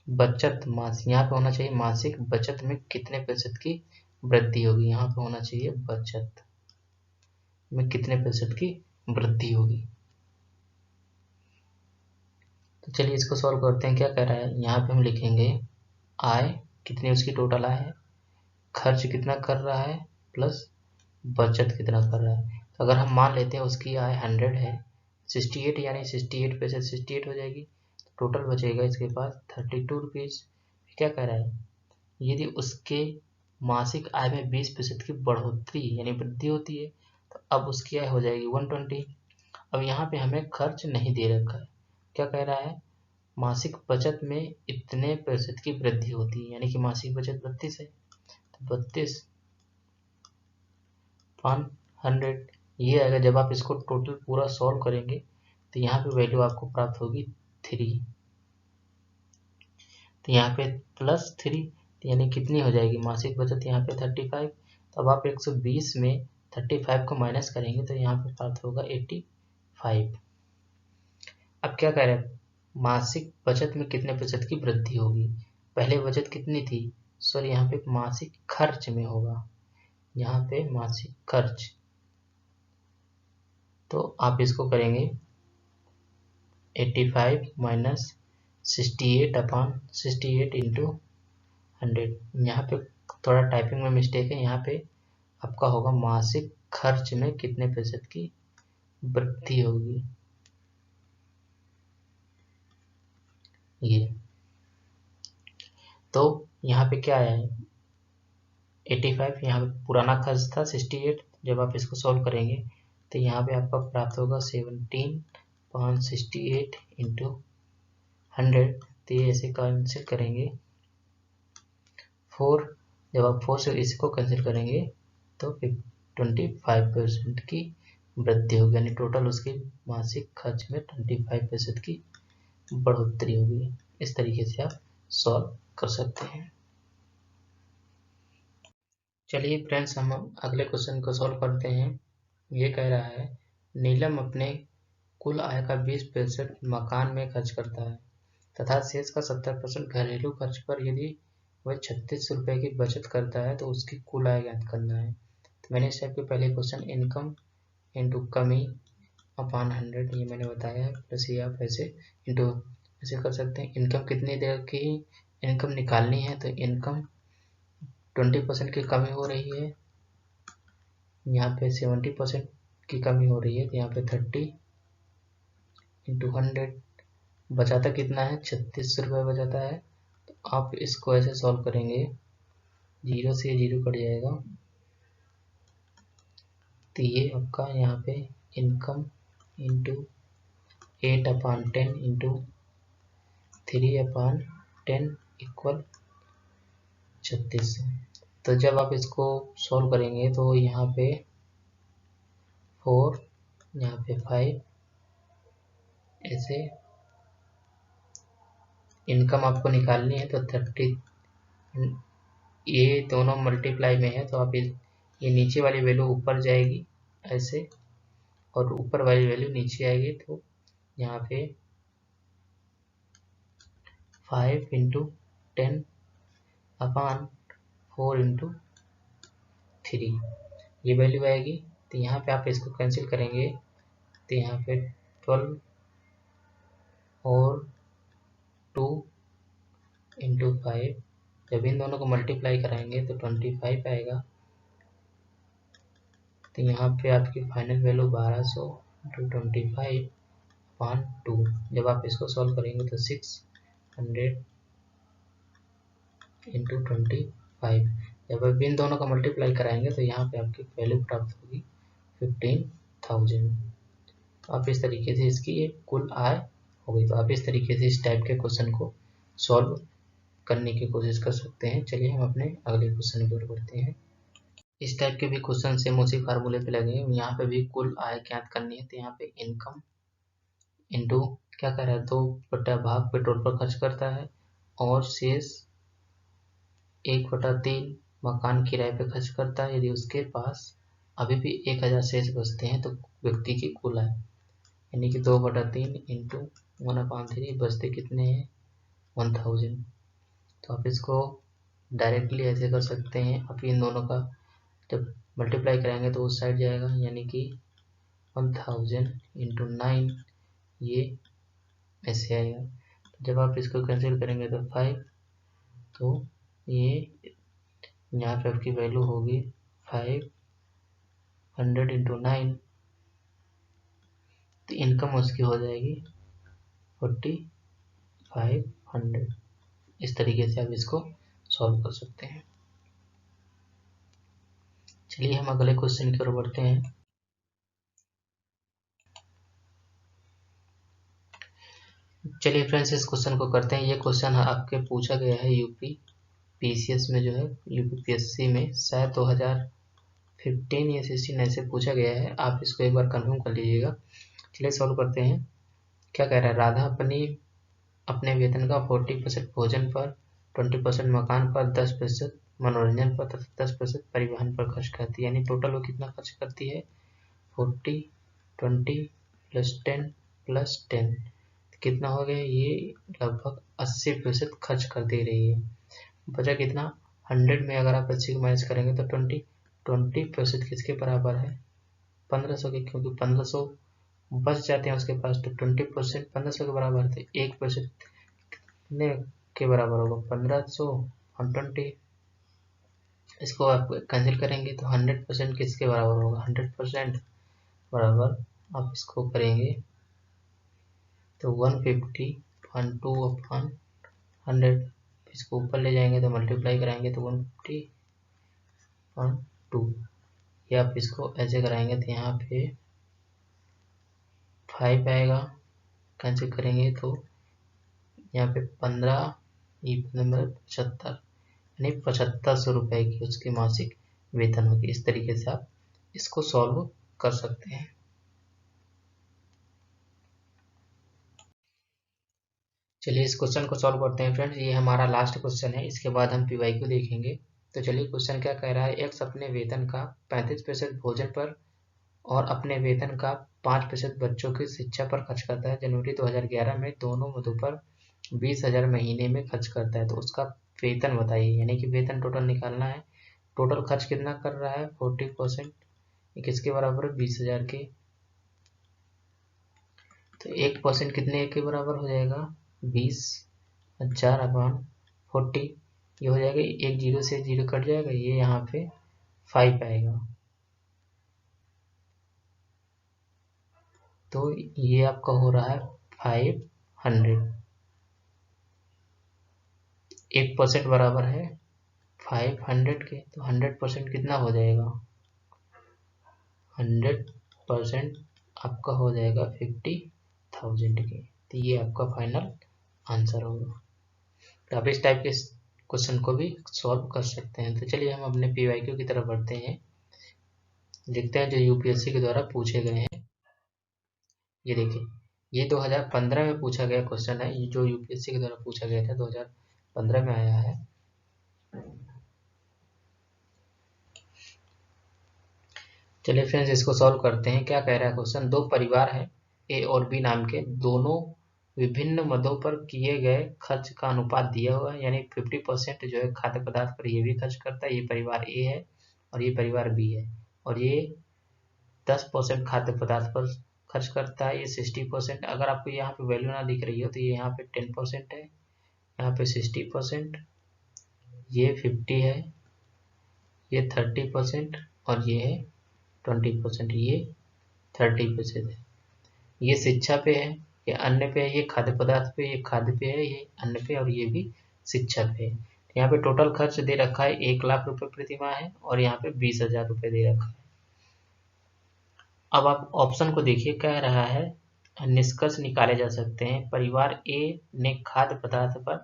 बचत यहाँ पे होना चाहिए, मासिक बचत में कितने प्रतिशत की वृद्धि होगी, यहाँ पे होना चाहिए बचत में कितने प्रतिशत की वृद्धि होगी। तो चलिए इसको सॉल्व करते हैं। क्या कह रहा है, यहाँ पे हम लिखेंगे आय कितनी उसकी टोटल आय है, खर्च कितना कर रहा है, प्लस बचत कितना कर रहा है। तो अगर हम मान लेते हैं उसकी आय 100 है, 68 यानी 68% 68 हो जाएगी, टोटल बचेगा इसके पास 32 रुपीज़। क्या कह रहा है, यदि उसके मासिक आय में 20% की बढ़ोतरी यानी वृद्धि होती है तो अब उसकी आय हो जाएगी 120। अब यहाँ पे हमें खर्च नहीं दे रखा है। क्या कह रहा है, मासिक बचत में इतने प्रतिशत की वृद्धि होती है, यानी कि मासिक बचत 32 है, तो 32/100 ये आएगा। जब आप इसको टोटल पूरा सॉल्व करेंगे तो यहाँ पे वैल्यू आपको प्राप्त होगी 3, तो यहाँ पे +3, यानी कितनी हो जाएगी मासिक बचत यहाँ पे 35। तो अब आप 120 में 35 को माइनस करेंगे तो यहाँ पे प्राप्त होगा 85। अब क्या कह रहे हैं, मासिक बचत में कितने प्रतिशत की वृद्धि होगी। पहले बचत कितनी थी, सॉरी यहाँ पे मासिक खर्च में होगा, यहाँ पे मासिक खर्च। तो आप इसको करेंगे 85 माइनस 68/68 इंटू 100। यहाँ पे थोड़ा टाइपिंग में मिस्टेक है, यहाँ पे आपका होगा मासिक खर्च में कितने प्रतिशत की वृद्धि होगी, ये। तो यहाँ पे क्या आया है 85, यहाँ पे पुराना खर्च था 68। जब आप इसको सॉल्व करेंगे तो यहाँ पे आपका प्राप्त होगा 17/68 इंटू 100, तो ये ऐसे कैंसिल करेंगे 4, जब आप 4 से इसको कैंसिल करेंगे तो 25% की वृद्धि होगी, यानी टोटल उसके मासिक खर्च में 25% की बढ़ोतरी होगी। इस तरीके से आप सॉल्व कर सकते हैं। चलिए फ्रेंड्स, हम अगले क्वेश्चन को सॉल्व करते हैं। ये कह रहा है नीलम अपने कुल आय का 20% मकान में खर्च करता है तथा शेष का 70% घरेलू खर्च पर। यदि वह 36 रुपये की बचत करता है तो उसकी कुल आय ज्ञात करना है। तो मैंने इस टाइप के पहले क्वेश्चन इनकम इंटू कमी अपॉन 100 ये मैंने बताया, प्लस ये आप ऐसे इंटू ऐसे कर सकते हैं। इनकम कितनी देर की इनकम निकालनी है, तो इनकम 20% की कमी हो रही है, यहाँ पे 70% की कमी हो रही है, तो यहाँ पे 30 इंटू 100 बचाता कितना है, 36 रुपये बचाता है। तो आप इसको ऐसे सॉल्व करेंगे, 0 से 0 कट जाएगा, तो ये आपका यहाँ पे इनकम इंटू 8/10 इंटू 3/10 इक्वल 36। तो जब आप इसको सॉल्व करेंगे तो यहाँ पे 4, यहाँ पे 5, ऐसे इनकम आपको निकालनी है तो 30, ये दोनों मल्टीप्लाई में है तो आप ये नीचे वाली वैल्यू ऊपर जाएगी ऐसे, और ऊपर वाली वैल्यू नीचे आएगी, तो यहाँ पे 5 इंटू 10 अपॉन 4 इंटू 3 ये वैल्यू आएगी। तो यहाँ पे आप इसको कैंसिल करेंगे, तो यहाँ पे 12 और 2 इंटू 5, जब इन दोनों को मल्टीप्लाई कराएंगे तो 25 आएगा। तो यहाँ पे आपकी फाइनल वैल्यू 1200 इंटू 25/2। जब आप इसको सॉल्व करेंगे तो 600 इंटू 25, जब आप इन दोनों का मल्टीप्लाई कराएंगे तो यहाँ पे आपकी वैल्यू प्राप्त होगी 15,000। तो आप इस तरीके से इसकी एक कुल आय हो गई। तो आप इस तरीके से इस टाइप के क्वेश्चन को सॉल्व करने की कोशिश कर सकते हैं। चलिए हम अपने अगले क्वेश्चन की ओर बढ़ते हैं। इस टाइप के भी क्वेश्चन सेम उसी फार्मूले पे लगे हैं। यहाँ पे भी कुल आय ज्ञात करनी है, तो यहाँ पे इनकम इंटू क्या कर रहा है, 2/भाग पेट्रोल पर खर्च करता है, और शेष 1/3 मकान किराए पे खर्च करता है। यदि उसके पास अभी भी 1000 शेष बचते हैं तो व्यक्ति की कुल आय, यानी कि 2/3 इंटू 1/3 बचते कितने हैं, 1000। तो आप इसको डायरेक्टली ऐसे कर सकते हैं, आप इन दोनों का जब मल्टीप्लाई कराएंगे तो उस साइड जाएगा, यानी कि 1000 इंटू 9 ये ऐसे आएगा। जब आप इसको कैंसिल करेंगे तो 5, तो ये यहाँ पे आपकी वैल्यू होगी 500 इंटू 9, तो इनकम उसकी हो जाएगी 4500। इस तरीके से आप इसको सॉल्व कर सकते हैं। चलिए हम अगले क्वेश्चन की ओर बढ़ते हैं। चलिए फ्रेंड्स, इस क्वेश्चन को करते हैं। ये क्वेश्चन आपके पूछा गया है यूपी पीसीएस में, जो है यूपीपीएससी में शायद 2015 या 16 ऐसे पूछा गया है। आप इसको एक बार कंफर्म कर लीजिएगा। चलिए सॉल्व करते हैं। क्या कह रहा है, राधा अपने वेतन का 40% भोजन पर, 20% मकान पर, 10% मनोरंजन पर तथा 10% परिवहन पर खर्च करती है। यानी टोटल वो कितना खर्च करती है, 40, 20 प्लस 10 प्लस 10, कितना हो गया, ये लगभग 80% खर्च कर दे रही है। बचा कितना, 100 में अगर आप 80 को माइनस करेंगे तो 20% किसके बराबर है, 1500 के, क्योंकि 1500 बच जाते हैं उसके पास, तो 20% 1500 के बराबर है, तो 1% कितने के बराबर होगा, 1500 और 20, इसको आप कैंसिल करेंगे तो 100% किसके बराबर होगा, 100% बराबर आप इसको करेंगे तो 150/2/100, इसको ऊपर ले जाएंगे तो मल्टीप्लाई कराएंगे तो 150/2, या आप इसको ऐसे कराएंगे तो यहाँ पे 5 आएगा, कैंसिल करेंगे तो यहाँ पे 15, ये 75, यानी 7500 रुपये की उसकी मासिक वेतन होगी। इस तरीके से आप इसको सॉल्व कर सकते हैं। चलिए इस क्वेश्चन को सॉल्व करते हैं फ्रेंड्स। ये हमारा लास्ट क्वेश्चन है, इसके बाद हम पीवाईक्यू देखेंगे। तो चलिए क्वेश्चन क्या कह रहा है, एक्स अपने वेतन का 35% भोजन पर और अपने वेतन का 5% बच्चों की शिक्षा पर खर्च करता है। जनवरी 2011 में दोनों मदों पर 20,000 महीने में खर्च करता है। तो उसका वेतन बताइए, यानी कि वेतन टोटल निकालना है। टोटल खर्च कितना कर रहा है, 40%। ये किसके बराबर है, 20,000 के। तो 1% कितने के बराबर हो जाएगा, 20,000 अपॉन 40। ये हो जाएगा, एक जीरो से जीरो कट जाएगा, ये यहाँ पे 5 आएगा। तो ये आपका हो रहा है 500। 1% बराबर है 500 के, तो 100% कितना हो जाएगा, 100% आपका हो जाएगा 50,000 के। तो ये आपका फाइनल आंसर होगा। तो आप इस टाइप के क्वेश्चन को भी सॉल्व कर सकते हैं। तो चलिए हम अपने पीवाईक्यू की तरफ बढ़ते हैं, देखते हैं जो यूपीएससी के द्वारा पूछे गए हैं। ये देखिए, ये 2015 में पूछा गया क्वेश्चन है, ये जो यूपीएससी के द्वारा पूछा गया था, 2015 में आया है। चलिए फ्रेंड्स इसको सॉल्व करते हैं। क्या कह रहा है क्वेश्चन, दो परिवार हैं ए और बी नाम के, दोनों विभिन्न मदों पर किए गए खर्च का अनुपात दिया हुआ है। यानी 50% जो है खाद्य पदार्थ पर ये भी खर्च करता है, ये परिवार ए है और ये परिवार बी है। और ये 10% खाद्य पदार्थ पर खर्च करता है, ये 60%। अगर आपको यहाँ पे वैल्यू ना दिख रही हो तो ये यहाँ पे 10% है, यहाँ पे 60%, ये 50 है, ये 30% और ये है 20%, ये 30% है। ये शिक्षा पे है, ये अन्न पे है, ये खाद्य पदार्थ पे, ये खाद्य पे है, ये अन्न पे, और ये भी शिक्षा पे है। यहाँ पे टोटल खर्च दे रखा है 1,00,000 रुपए प्रति माह है, और यहाँ पे 20,000 रुपए दे रखा है। अब आप ऑप्शन को देखिए, कह रहा है निष्कर्ष निकाले जा सकते हैं। परिवार ए ने खाद्य पदार्थ पर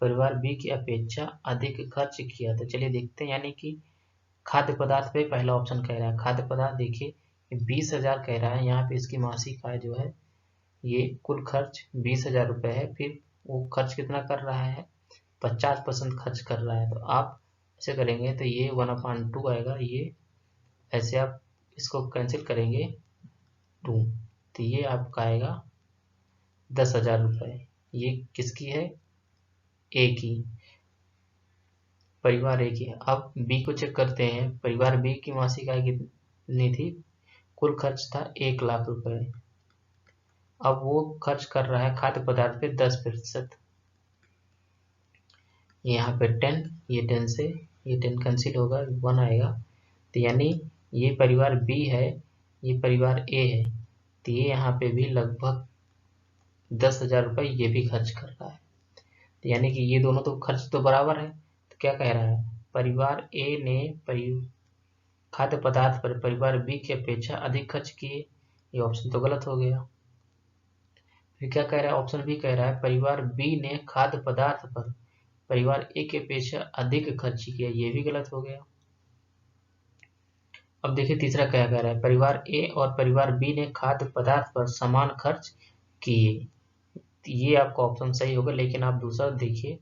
परिवार बी की अपेक्षा अधिक खर्च किया। तो चलिए देखते हैं, यानी कि खाद्य पदार्थ पे पहला ऑप्शन कह रहा है, खाद्य पदार्थ देखिए 20,000 कह रहा है, यहाँ पे इसकी मासिक आय जो है, ये कुल खर्च 20,000 रुपये है। फिर वो खर्च कितना कर रहा है, 50% खर्च कर रहा है। तो आप ऐसे करेंगे तो ये 1/2 आएगा, ये ऐसे आप इसको कैंसिल करेंगे 2, तो ये आपका आएगा 10,000 रुपये। ये किसकी है, ए की, परिवार ए की है। अब बी को चेक करते हैं, परिवार बी की मासिक आय कितनी थी, कुल खर्च था 1,00,000 रुपये। अब वो खर्च कर रहा है खाद्य पदार्थ पे 10%, यहाँ पे 10, ये 10 से ये 10 कैंसिल होगा, 1 आएगा। तो यानी ये परिवार बी है, ये परिवार ए है, तो ये यहाँ पे भी लगभग 10,000 रुपये ये भी खर्च कर रहा है। तो यानी कि ये दोनों तो खर्च तो बराबर है। तो क्या कह रहा है, परिवार ए ने खाद्य पदार्थ पर परिवार बी की अपेक्षा अधिक खर्च किए, ये ऑप्शन तो गलत हो गया। फिर क्या कह रहा है, ऑप्शन बी कह रहा है परिवार बी ने खाद्य पदार्थ पर परिवार ए की अपेक्षा अधिक खर्च किया, ये भी गलत हो गया। अब देखिए तीसरा क्या कह रहा है, परिवार ए और परिवार बी ने खाद्य पदार्थ पर समान खर्च किए, ये आपका ऑप्शन सही होगा। लेकिन आप दूसरा देखिए,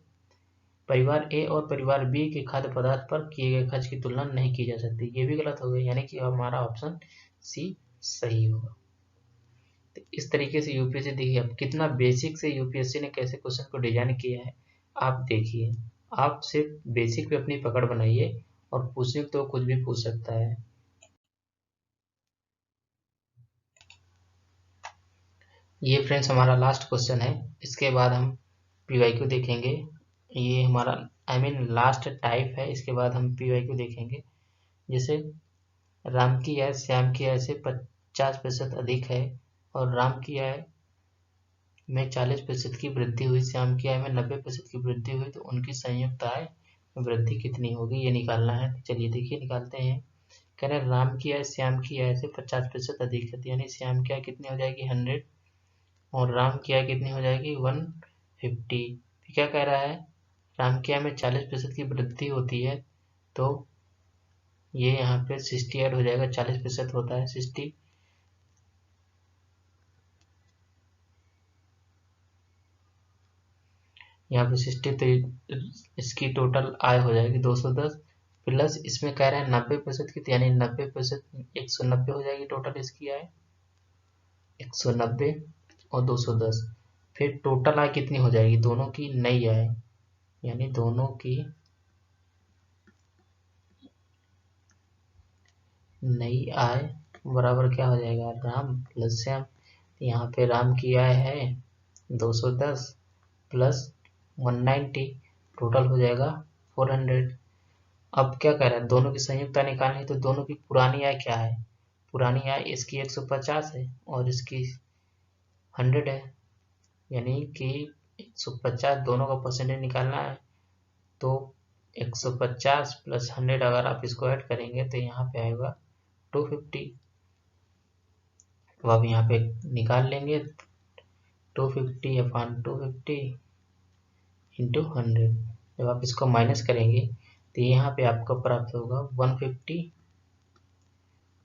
परिवार ए और परिवार बी के खाद्य पदार्थ पर किए गए खर्च की तुलना नहीं की जा सकती, ये भी गलत हो गया। यानी कि हमारा ऑप्शन सी सही होगा। तो इस तरीके से यूपीएससी, देखिए अब कितना बेसिक से यूपीएससी ने कैसे क्वेश्चन को डिजाइन किया है, आप देखिए। आप सिर्फ बेसिक पे अपनी पकड़ बनाइए, और पूछने तो कुछ भी पूछ सकता है। ये फ्रेंड्स हमारा लास्ट क्वेश्चन है, इसके बाद हम पीवाईक्यू देखेंगे। ये हमारा लास्ट टाइप है, इसके बाद हम पीवाईक्यू देखेंगे। जैसे राम की आय श्याम की आय से 50% अधिक है, और राम की आय में 40% की वृद्धि हुई, श्याम की आय में 90% की वृद्धि हुई, तो उनकी संयुक्त आय में वृद्धि कितनी होगी, ये निकालना है। तो चलिए देखिए निकालते हैं। कह रहे हैं राम की आय श्याम की आय से 50% अधिक है, यानी श्याम की आय कितनी हो जाएगी, 100, और राम की आय कितनी हो जाएगी, 50। क्या कह रहा है, राम की आय में 40% की वृद्धि होती है, तो ये यहाँ पे 60 ऐड हो जाएगा, 40% होता है 60। यहाँ पे 60, तो इसकी टोटल आय हो जाएगी 210, प्लस इसमें कह रहा है 90% की, तो यानी 90%, 190 हो जाएगी टोटल इसकी आय, 190 और 210। फिर टोटल आय कितनी हो जाएगी, दोनों की नई आय, यानी दोनों की नई आय बराबर क्या हो जाएगा, राम प्लस श्याम। यहाँ पे राम की आय है 210 प्लस 190, टोटल हो जाएगा 400। अब क्या कह रहा है, दोनों की संयुक्त आय निकालनी है, तो दोनों की पुरानी आय क्या है, पुरानी आय इसकी 150 है और इसकी 100 है, यानी कि 150, दोनों का परसेंटेज निकालना है, तो 150 प्लस 100 अगर आप इसको ऐड करेंगे तो यहाँ पे आएगा 250। तो अब यहाँ पे निकाल लेंगे 250 अपॉन 250 इंटू 100। जब आप इसको माइनस करेंगे तो यहाँ पे आपको प्राप्त होगा 150,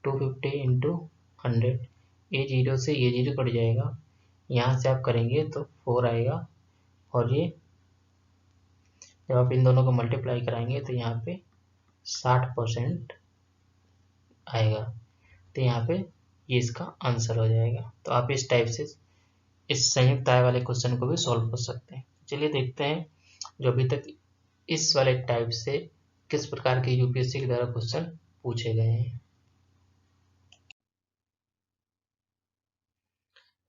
250 इंटू 100। ये जीरो से ये जीरो कट जाएगा, यहाँ से आप करेंगे तो 4 आएगा, और ये जब आप इन दोनों को मल्टीप्लाई कराएंगे तो यहाँ पे 60% आएगा। तो यहाँ पे ये इसका आंसर हो जाएगा। तो आप इस टाइप से इस संयुक्त आय वाले क्वेश्चन को भी सॉल्व कर सकते हैं। चलिए देखते हैं जो अभी तक इस वाले टाइप से किस प्रकार के यूपीएससी के द्वारा क्वेश्चन पूछे गए हैं।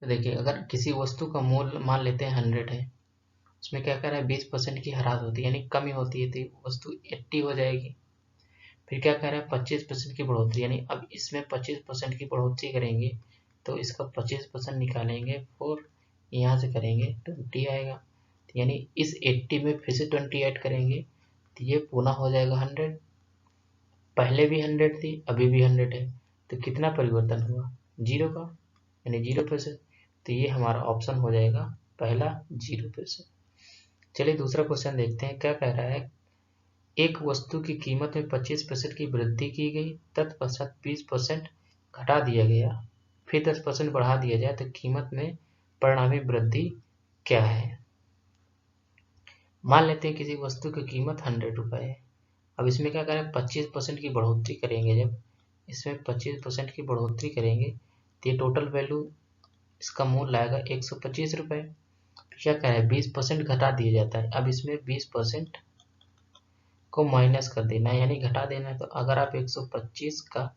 तो देखिए, अगर किसी वस्तु का मूल्य मान लेते हैं 100 है, उसमें क्या कर रहा है 20% की ह्रास होती है, यानी कमी होती है, तो वस्तु 80 हो जाएगी। फिर क्या कह रहा है 25% की बढ़ोतरी, यानी अब इसमें 25% की बढ़ोतरी करेंगे तो इसका 25% निकालेंगे, 4 यहाँ से करेंगे 20 आएगा, तो यानी इस 80 में फिर से 20 ऐड करेंगे तो ये पुनः हो जाएगा 100। पहले भी 100 थी, अभी भी 100 है, तो कितना परिवर्तन हुआ, 0 का, यानी 0%। तो ये हमारा ऑप्शन हो जाएगा पहला 0%। चलिए दूसरा क्वेश्चन देखते हैं। क्या कह रहा है, एक वस्तु की कीमत में 25% की वृद्धि की गई, तत्पश्चात 20% घटा दिया गया, फिर 10% बढ़ा दिया जाए, तो कीमत में परिणामी वृद्धि क्या है। मान लेते हैं किसी वस्तु की कीमत 100 रुपये है। अब इसमें क्या करें 25% की बढ़ोतरी करेंगे, जब इसमें 25% की बढ़ोतरी करेंगे तो ये टोटल वैल्यू इसका मूल्य आएगा 125 रुपये। क्या कह रहा है 20% घटा दिया जाता है, अब इसमें 20% को माइनस कर देना है, यानी घटा देना है। तो अगर आप 125 का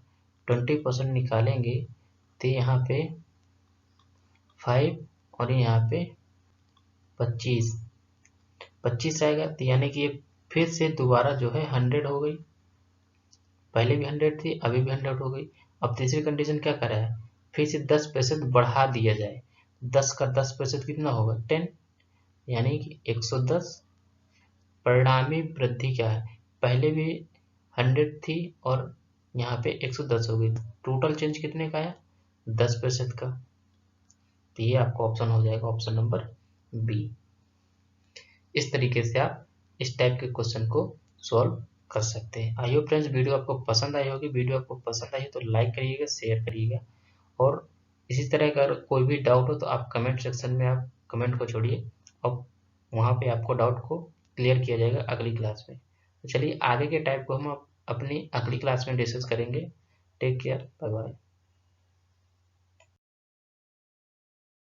20% निकालेंगे तो यहाँ पे 5 और यहाँ पे 25 आएगा, तो यानी कि ये फिर से दोबारा जो है 100 हो गई, पहले भी 100 थी, अभी भी 100 हो गई। अब तीसरी कंडीशन क्या कर रहा है, फिर से 10% बढ़ा दिया जाए, 10 का 10% कितना होगा 10, यानी कि 110। परिणामी वृद्धि क्या है, पहले भी 100 थी और यहाँ पे 110 हो गई, टोटल चेंज कितने का है 10% का। तो ये आपका ऑप्शन हो जाएगा ऑप्शन नंबर बी। इस तरीके से आप इस टाइप के क्वेश्चन को सॉल्व कर सकते हैं। आई होप फ्रेंड्स वीडियो आपको पसंद आई होगी। वीडियो आपको पसंद आई तो लाइक करिएगा, शेयर करिएगा, और इसी तरह का अगर कोई भी डाउट हो तो आप कमेंट सेक्शन में आप कमेंट को छोड़िए, और वहाँ पे आपको डाउट को क्लियर किया जाएगा अगली क्लास में। तो चलिए आगे के टाइप को हम अपनी अगली क्लास में डिस्कस करेंगे। Take care, bye bye.